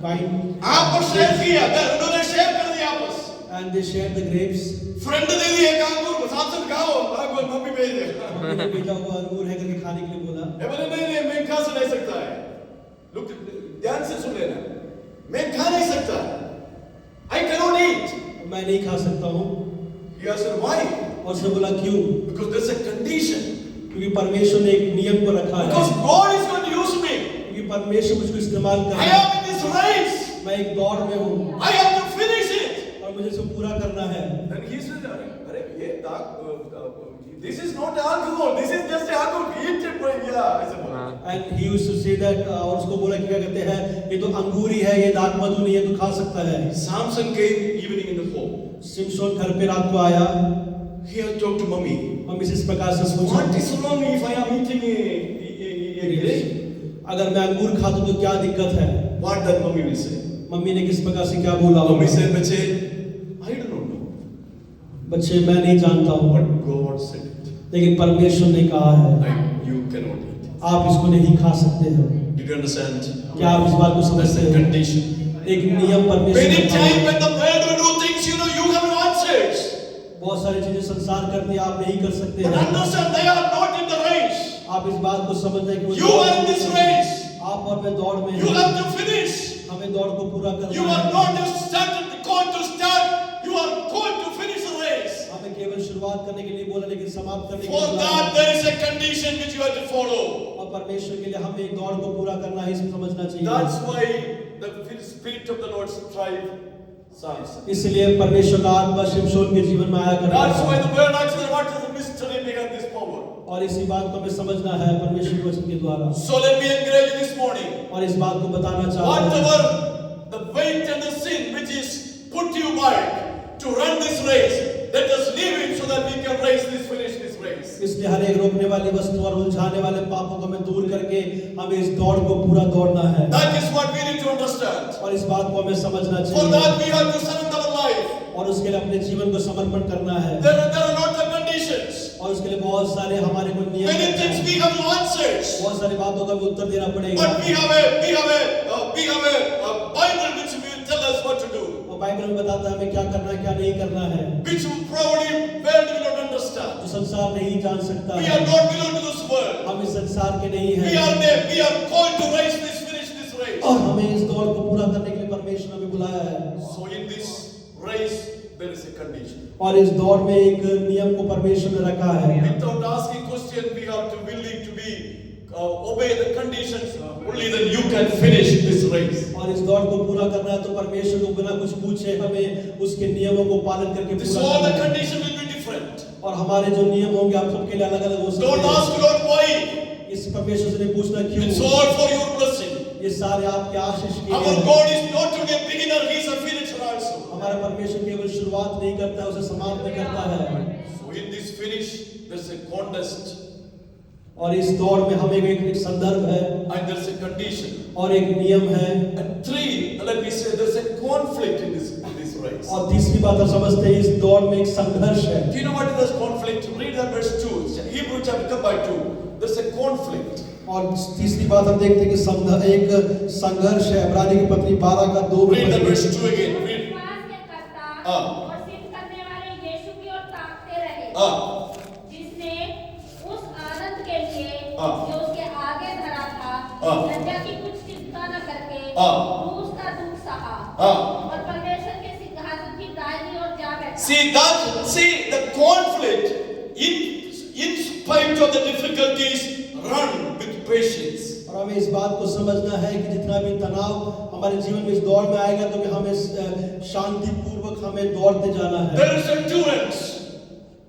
wine, आपको शेयर किया, उन्होंने शेयर कर दिया आपस। and they shared the grapes. Friend दे दिए एक अंगूर, सामसन खाओ, आपको मम्मी भेज दे। मम्मी ने भेजा हुआ अंगूर है करके खाने के लिए बोला। ये बोले नहीं मैं खा नहीं सकता है। लोग ध्यान से सुन लेना, मैं खा नहीं सकता, I cannot eat। मैं नहीं खा सकता हूँ। He asked why? और उसने बोला क्यों? Because there's a condition। क्योंकि परमेश्वर ने एक नियम को रखा है। Because God is going to use me। क्योंकि परमेश्वर मुझको इस्तेमाल कर I रहा है। am in this race। मैं एक दौड़ में हूँ I have to finish it। और मुझे इसे पूरा करना है। Then he said, अरे ये this is not alcohol, this is just alcohol, eat it, yeah, I said, And he used to say that और उसको बोला कि क्या कहते हैं, ये तो अंगूर ही है, ये दाख मधु नहीं है, तो खा सकता है। Samson came evening in the home। सिमशोन घर पे रात को आया। He had talked to mummy। Mummy से इस प्रकार से पूछा, What is wrong if I am eating a grape? अगर मैं अंगूर खा दूं तो क्या दिक्कत है? What that mummy will say? Mummy ने किस प्रकार से क्या बोला? Mummy said, बच्चे, I don't know, बच्चे मैं नहीं जानता हूँ, but God said it। लेकिन परमेश्वर ने कहा है You cannot eat। आप इसको नहीं खा सकते हो। Did you understand? क्या आप इस बात को That's समझते the हो? condition। एक नियम परमेश्वर Many ने times रखा when है। the world will do things, you have no answers। बहुत सारी चीजें संसार करती है, आप नहीं कर सकते But हैं। understand, they are not in the race। आप इस बात को समझना कि वो You are in this race। आप और मैं दौड़ में You हैं। have to finish। हमें दौड़ को पूरा करना You are है। not just going to start, you are going to finish the race। हमें केवल शुरुआत करने के लिए बोला, लेकिन समाप्त करने के For लिए that बोला। there is a condition which you have to follow। और परमेश्वर के लिए हमें दौड़ को पूरा करना है, इसको समझना चाहिए। That's why the spirit of the Lord strive Samson। इसलिए परमेश्वर का आत्मा शिमशोन के जीवन में आया करता That's why है। the word actually, what is the mystery behind this power? और इसी बात को हमें समझना है परमेश्वर के वचन के द्वारा। So let me encourage you this morning। और इस बात को बताना चाहता हूँ, Whatever the weight and the sin which is put you back to run this race, let us leave it so that we can finish this race। इसलिए हर एक रोकने वाली वस्तु और उलझाने वाले पापों को हमें दूर करके हमें इस दौड़ को पूरा दौड़ना है। That is what we need to understand। और इस बात को हमें समझना For चाहिए। that we have to surrender our life। और उसके लिए अपने जीवन को समर्पण करना है। There are not the conditions। और उसके लिए बहुत सारे हमारे को नियम Many हैं। things we have no answers। बहुत सारी बातों का हमें उत्तर देना पड़ेगा। But we have a Bible which will tell us what to do। और बाइबल में बताता है हमें क्या करना है, क्या नहीं करना है। Which probably world will not understand। जो संसार नहीं जान सकता We है। are not belong to this world। हम इस संसार के नहीं We हैं। are called to finish this race। और हमें इस दौड़ को पूरा करने के लिए परमेश्वर हमें बुलाया है। So in this race there is a condition। और इस दौड़ में एक नियम को परमेश्वर ने रखा है। Without asking question, we have to willing to be obey the conditions। Only then you can finish this race। और इस दौड़ को पूरा करना है तो परमेश्वर को बिना कुछ पूछे हमें उसके नियमों को पालन करके This पूरा all the करना है। condition will be different। और हमारे जो नियम होंगे आप सबके लिए अलग अलग हो सकते Don't हैं। ask Lord why। इस परमेश्वर से नहीं पूछना क्यों। It's all for your blessing। ये सारे आपके आशीष के Our लिए हैं। God is not only a beginner, He is a finisher also। हमारा परमेश्वर केवल शुरुआत नहीं करता है, उसे समाप्त भी करता है। So in this finish there's a contest और इस दौड़ में हमें एक संदर्भ है and there's a condition और एक नियम है। and three, let me say, there's a conflict in this race। और तीसरी बात हम समझते हैं इस दौड़ में एक संघर्ष है। Do you know what is this conflict? Read that verse 2, Hebrew chapter by 2। There's a conflict। और तीसरी बात हम देखते हैं कि एक संघर्ष है। इब्रानी की पत्री 12 का 2 Read that verse 2 again। Read। विश्वास के कर्ता हाँ। और सिद्ध करने वाले यीशु की ओर ताकते रहे, जिसने उस आनंद के लिए हाँ। जो उसके आगे धरा था, हाँ। लज्जा की कुछ चिंता न करके हाँ। क्रूस का दुख सहा हाँ। और परमेश्वर के सिंहासन की दाहिनी ओर जा बैठा। See the conflict in spite of the difficulties, run with patience। और हमें इस बात को समझना है कि जितना भी तनाव हमारे जीवन में इस दौड़ में आएगा तो हमें शांति पूर्वक हमें दौड़ते जाना है। There is endurance।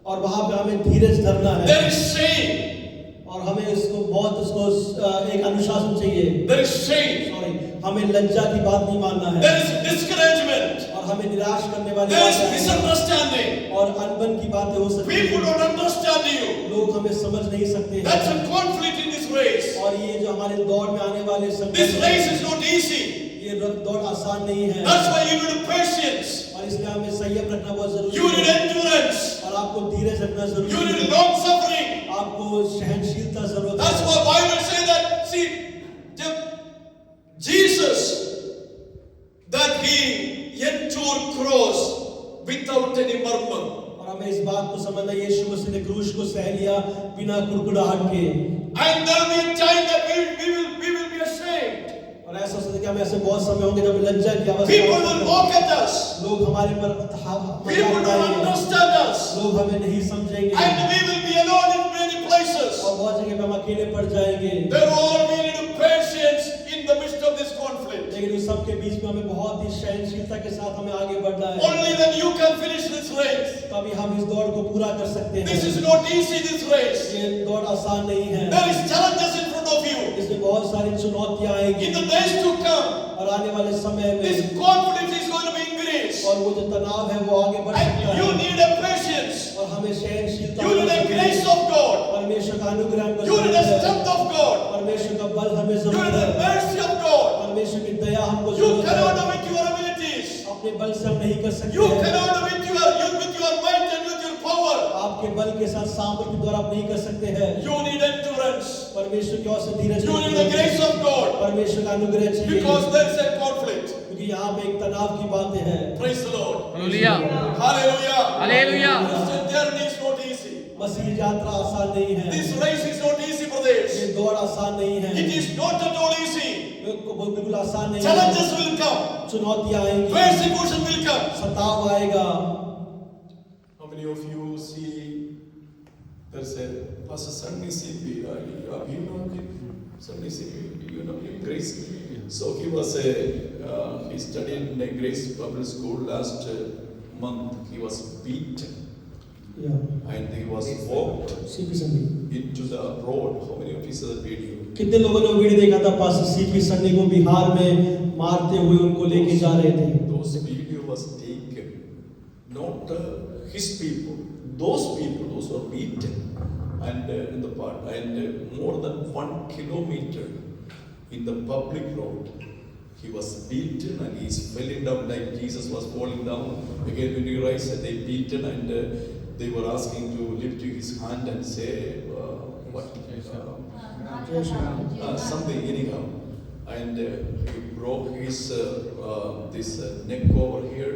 और वहां पे हमें धीरज धरना है। There is shame। और हमें इसको एक अनुशासन चाहिए। There is shame। सॉरी, हमें लज्जा की बात नहीं मानना है। There is discouragement। और हमें निराश करने वाली There is बातें misunderstanding। और अनबन की बातें हो सकती People हैं। don't understand you। लोग हमें समझ नहीं सकते That's हैं। a conflict in this race। और ये जो हमारे दौड़ में आने वाले This संघर्ष race हैं, is not easy। ये दौड़ आसान नहीं है। That's why you need patience। और इसलिए हमें संयम रखना बहुत जरूरी You need है। endurance। और आपको धीरज रखना You जरूरी need है। long suffering। आपको सहनशीलता जरूरत That's है। why Bible says that, see, Jesus बिना कुड़कुड़ाहट के। And there will be a time that we will be ashamed. और ऐसा हो सकता है कि हमें ऐसे बहुत समय होंगे जब लज्जा की अवस्था People will होगी। mock at us. लोग हमारे पर People मजाक don't उड़ाएंगे, understand us. लोग हमें नहीं समझेंगे And we will be alone in many places. और बहुत जगह पे हम अकेले पड़ जाएंगे। There all we need patience in the midst of this conflict. लेकिन उस सबके बीच में हमें बहुत ही सहनशीलता के साथ हमें आगे बढ़ना है। Only then you can finish this race. तभी हम इस दौड़ को पूरा कर सकते This हैं। is not easy, this race. ये दौड़ आसान नहीं है। There is challenges in front of you. इसमें बहुत सारी चुनौतियां आएंगी In the days to come, और आने वाले समय this में conflict is going to be increased. और वो जो तनाव है वो आगे बढ़ सकता And you है need a patience. और हमें सहनशीलता You need a grace of God. परमेश्वर का अनुग्रह हमको You need a जरूरत है। strength of God. परमेश्वर का बल हमें You जरूरत need है। the mercy of God. परमेश्वर की दया हमको You जरूरत cannot है। do it your abilities. अपने बल से हम नहीं कर सकते You हैं। cannot do it with your might and with your power. आपके बल के साथ सामर्थ्य द्वारा आप नहीं कर सकते हैं। You need endurance. परमेश्वर की ओर से धीरज You need the grace of God. परमेश्वर का अनुग्रह चाहिए Because there is a conflict. क्योंकि यहाँ पे एक तनाव की बातें हैं। Praise the Lord. Hallelujah Hallelujah. Hallelujah Christian journey is not easy. मसीह यात्रा आसान नहीं है। This race is not easy, brothers. ये दौड़ आसान नहीं है। It is not at all easy. बिल्कुल आसान नहीं है। Challenges will come. चुनौतियां आएंगी, Persecution will come. सताव आएगा। How many of you see there's a Pastor Sunny CP? You know him? Sunny CP, you know him? Grace. So he was he studied in a Grace Public School last month. He was beaten and he was walked into the road. How many of you saw that video? कितने लोगों ने video देखा था pastor CP Sunny को बिहार में मारते हुए उनको लेके जा रहे थे। Those video was taken, not his people, those who were beaten and in the part and more than 1 kilometer in the public road. He was beaten and he is falling down like Jesus was falling down. Again when he rise, they beaten and they were asking to lift his hand and say something anyhow. And he broke his this neck over here.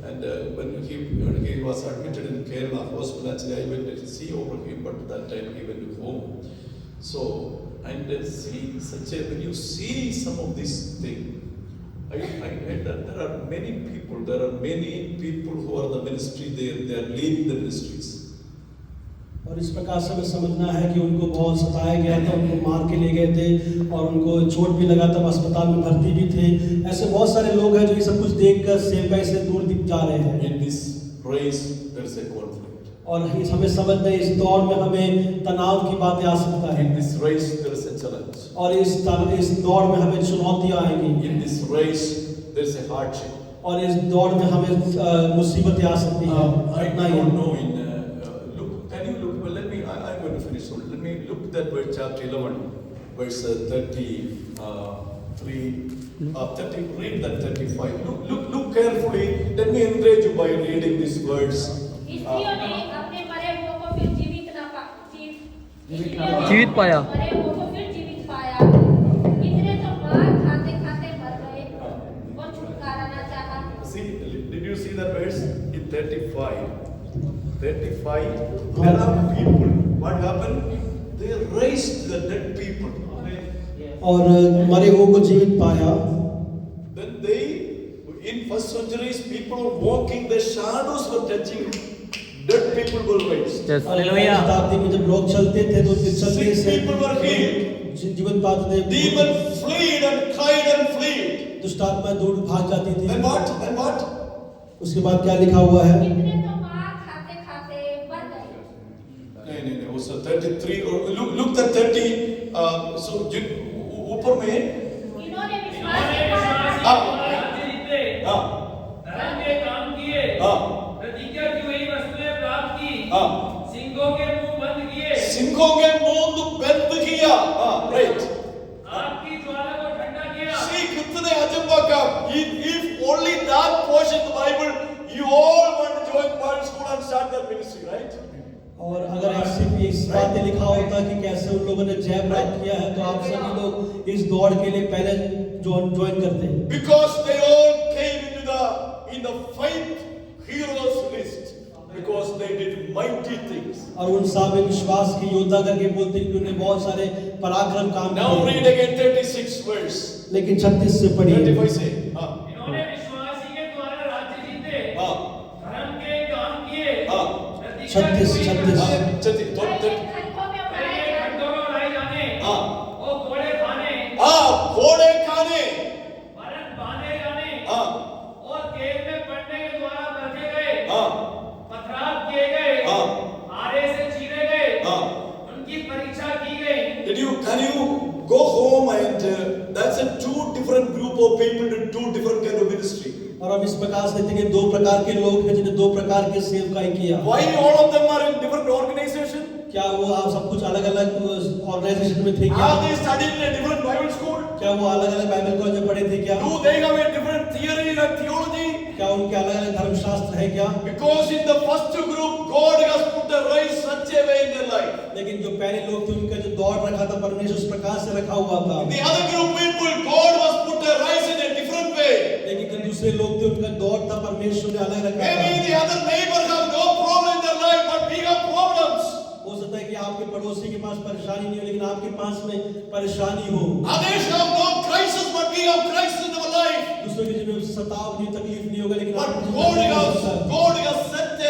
And when he was admitted in Kerala hospital, actually I went to see over him, but that time he went home. So and see such a when you see some of this thing. I heard that there are many people who are the ministry, they are leaving the ministries. और इस प्रकार से हमें समझना है कि उनको बहुत सताया गया था, उनको मार के ले गए थे और उनको चोट भी लगा था, अस्पताल में भर्ती भी थे। ऐसे बहुत सारे लोग हैं जो ये सब कुछ देखकर सेवकाई से दूर जा रहे हैं। In this race there is a conflict. और हमें समझना है इस दौड़ में हमें तनाव की बातें आ सकता है। In this race there is a challenge. और इस दौड़ में हमें चुनौतियां आएंगी। In this race there is a hardship. और इस दौड़ में हमें मुसीबतें आ सकती हैं। I don't know in look, can you look? Well, I'm going to finish. So let me look that verse, chapter 11, verse 33. 30. Read that 35. Look carefully. Let me encourage you by reading this verse. स्त्रियों ने अपने मरे हुओं को फिर जीवित न पा जीवित पाया। मरे हुओं को फिर जीवित पाया। इतने तो मार खाते खाते मर गए और छुटकारा न चाहा। See, did you see that verse in 35? 35. There are people. What happened? They raised the dead people. और मरे हुओं को जीवित पाया। Then they, in first centuries, people were walking. The shadows were touching. Dead people were raised. Yes और hallelujah शताब्दी में जब लोग चलते थे तो उनके चलते Sick से people were healed. जीवन पाते थे। Demons fled and cried and fled. दुष्टात्मा दूर भाग जाती थी। And what? And what? उसके बाद क्या लिखा हुआ है? इतने तो मार खाते खाते मर गए। No. Also 33. Or look at 30. So ऊपर में. इन्होंने विश्वास धर्म के काम किए, प्रतिज्ञा की हुई वस्तुएं प्राप्त की, सिंहों के मुंह बंद किए, सिंहों के मुंह बंद किया. Right. आपकी ज्वाला को ठंडा किया। See कितने अजब काम. If only that portion of the Bible, you all want to join Bible school and start that ministry, right? और अगर सिर्फ इस बात में लिखा होता कि कैसे उन लोगों ने जय प्राप्त किया है तो आप सभी लोग इस दौड़ के लिए पहले ज्वाइन करते हैं। Because they all came in the faith heroes list because they did mighty things. और उन सब में विश्वास के योद्धा करके बोलते हैं कि उन्होंने बहुत सारे पराक्रम काम Now किए। read again 36 verse. लेकिन 36 से पढ़िए। 35 से हाँ इन्होंने विश्वास ही के द्वारा राज्य जीते, हाँ धर्म के काम किए, हाँ। प्रतिज्ञा 36 की हुई 36 हाँ, चलिए, तो- पहले तो- खंडों में उड़ाए पहले जाते खंडों में उड़ाए जाने हाँ और घोड़े खाने, हाँ घोड़े खाने मरण बांधे जाने हाँ और केल में पड़ने के द्वारा बचे गए, हाँ पथराव किए गए, हाँ। आरे से चीरे गए, हाँ। उनकी परीक्षा की गई। Can you go home and that's a two different group of people to two different kind of ministry. और हम इस प्रकार से देखते हैं कि दो प्रकार के लोग हैं जिन्हें दो प्रकार के सेवकाई किया। Why all of them are in different organization? क्या वो आप सब कुछ अलग अलग ऑर्गेनाइजेशन में थे क्या? Are they studying in a different Bible school? क्या वो अलग अलग बाइबल कॉलेज में पढ़े थे क्या? Do they have a different theory and theology? क्या उनके अलग अलग धर्मशास्त्र है क्या? Because in the first group, God has put a race such a way in their life. लेकिन जो पहले लोग थे उनका जो दौड़ रखा था परमेश्वर उस प्रकार से रखा हुआ था। In the other group people, God was put a race in a different way. लेकिन जो दूसरे लोग थे उनका दौड़ था परमेश्वर ने अलग रखा Maybe था। the other neighbors have no problem in their life, but we have problems. हो सकता है कि आपके पड़ोसी के पास परेशानी नहीं हो लेकिन आपके पास में परेशानी हो। Others have no crisis, but we have crisis in our life. दूसरों के जीवन में सताव नहीं तकलीफ नहीं होगा लेकिन But आपको God has set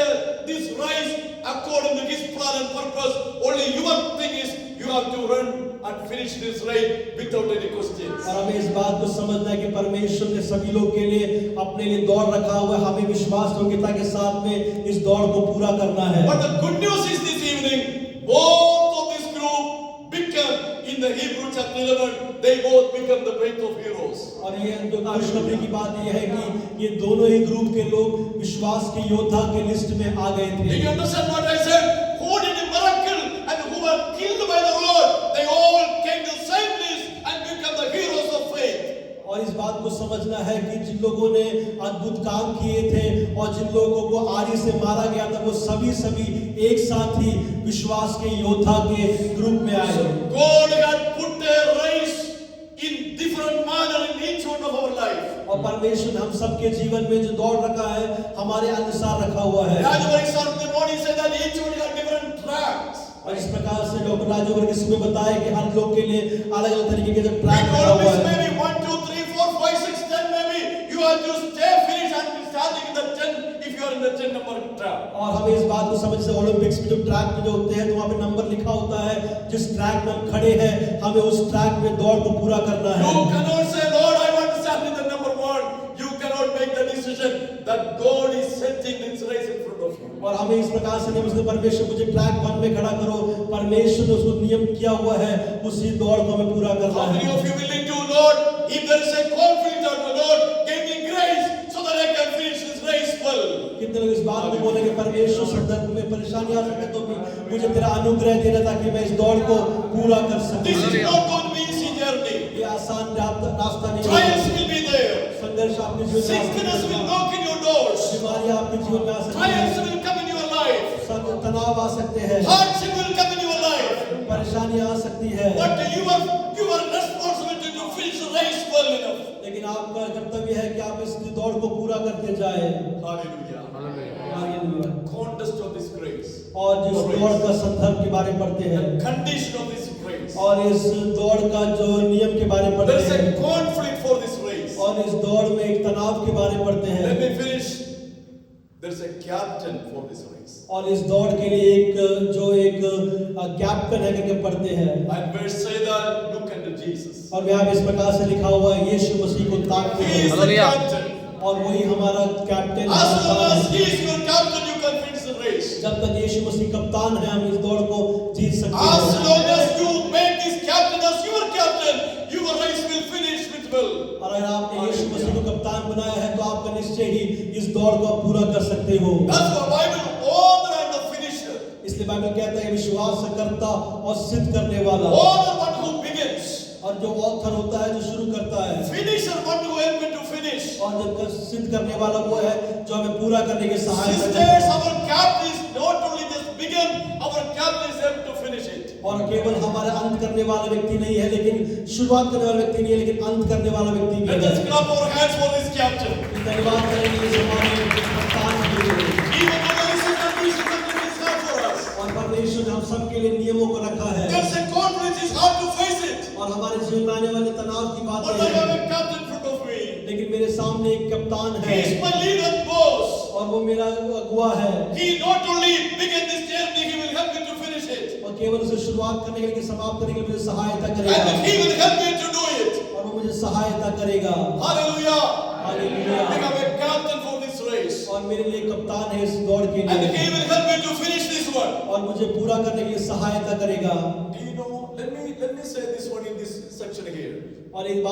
this race according to His plan and purpose. Only your thing is you have to run and finish this race without any questions. और हमें इस बात को समझना है कि परमेश्वर ने सभी लोग के लिए अपने लिए दौड़ रखा हुआ है। हमें विश्वास योग्यता के साथ में इस दौड़ को पूरा करना है। But the good news is this evening, both of this group become in the Hebrew chapter 11, they both become the breath of heroes. और ये जो खुशखबरी की बात ये है कि ये दोनों ही ग्रुप के लोग विश्वास के योद्धा के लिस्ट में आ गए Do you थे। understand what I said? Who did a miracle and who were killed by the Lord, they all came to the same list and become the heroes of faith. और इस बात को समझना है कि जिन लोगों ने अद्भुत काम किए थे और जिन लोगों को आरी से मारा गया था वो सभी एक साथ ही विश्वास के योद्धा के ग्रुप में आए। God had put a race in different manner in each one of our life. और परमेश्वर ने हम सबके जीवन में जो दौड़ रखा है हमारे अनुसार रखा हुआ है। Rajawari sir in the morning said that each one got different tracks. और इस प्रकार से डॉक्टर राजोवर किसी को बताया कि हर लोग के लिए अलग अलग तरीके के जो ट्रैक रखा हुआ Economics है। maybe 1, 2, 3, 4, 5, 6, 10 maybe. You have to stay finished and be starting in the 10 if you are in the 10 number track. और हमें इस बात को समझ से ओलंपिक्स में जो ट्रैक में जो होते हैं तो वहाँ पे नंबर लिखा होता है जिस ट्रैक में हम खड़े हैं हमें उस ट्रैक में दौड़ को पूरा करना है। You cannot say, Lord, I want to stand in the number 1. You cannot make the decision that God is setting this race in front of you. और हमें इस प्रकार से नहीं उसने परमेश्वर मुझे ट्रैक 1 में खड़ा करो, परमेश्वर ने उसको नियम किया हुआ है उसी दौड़ को हमें पूरा करना How many है। of you willing to, Lord, if there is a conflict or the Lord, give me grace so that I can finish this race well. कितने लोग इस बात को बोलेंगे परमेश्वर संदर्भ में परेशानी आ सके तो भी मुझे तेरा अनुग्रह देना ताकि मैं इस दौड़ को पूरा कर This सकूं। is not going to be easy journey. ये आसान रास्ता नहीं Trials है। will be there. संघर्ष आपके जीवन में आ Sickness सकते will हैं। knock in your doors. बीमारियां आपके जीवन में आ सकती Trials हैं। will come in your life. तनाव आ सकते हैं। Hardship will come in your life. परेशानियां आ सकती है। But your responsibility to finish the race well enough. लेकिन आपका कर्तव्य है कि आप इस दौड़ को पूरा करते जाए। Hallelujah. Hallelujah. Contest of this grace. और जिस दौड़ का संदर्भ के बारे में पढ़ते हैं The condition of this race. और इस दौड़ का जो नियम के बारे में पढ़ते There is a हैं conflict for this race. और इस दौड़ में एक तनाव के बारे में पढ़ते हैं Let me finish. There is a captain for this race. और इस दौड़ के लिए एक कैप्टन है करके पढ़ते हैं। And verse say that look unto Jesus. और यहाँ पे इस प्रकार से लिखा हुआ है यीशु मसीह को ताकते He is हैं the Hallelujah. captain. और वही हमारा कैप्टन है। As long as He is your captain, you can finish the race. जब तक यीशु मसीह कप्तान है हम इस दौड़ को जीत सकते As हैं। long as you make this captain as your captain, your race will finish with well. और अगर आपने यीशु मसीह को कप्तान बनाया है तो आपका निश्चय ही इस दौड़ को आप पूरा कर सकते हो। That's why Bible author and the finisher. इसलिए बाइबल कहता है विश्वास करता और सिद्ध करने वाला Author one who begins. और जो ऑथर होता है जो शुरू करता है Finisher one who help me to finish. और जो सिद्ध करने वाला वो है जो हमें पूरा करने के सहायता करता Sisters, है। our captain is not only just begin, our captain is able to finish it. और केवल हमारा अंत करने वाला व्यक्ति नहीं है लेकिन शुरुआत करने वाला व्यक्ति नहीं है लेकिन अंत करने वाला व्यक्ति भी Let है। us clap our hands for this captain. धन्यवाद करेंगे इस हमारे कप्तान के लिए Even though there is a condition that it is not for us. और परमेश्वर सबके लिए नियमों को रखा है There's a conflict, it's hard to face it. और हमारे जीवन में आने वाले तनाव की But बातें I have हैं, a captain in front of me. लेकिन मेरे सामने एक कप्तान He है is my leader boss. और वो मेरा अगुआ है He not only began this journey, he will help me to finish it. और केवल उसे शुरुआत करने के लिए समाप्त करने के लिए मुझे सहायता करेगा And he will help me to do it. और वो मुझे सहायता करेगा। Hallelujah. Hallelujah. Become a captain for this race. और मेरे लिए कप्तान है इस दौड़ के And लिए he will help me to finish this one. और मुझे पूरा करने के लिए सहायता करेगा। Do you know, let me say this one in this section here. और एक बात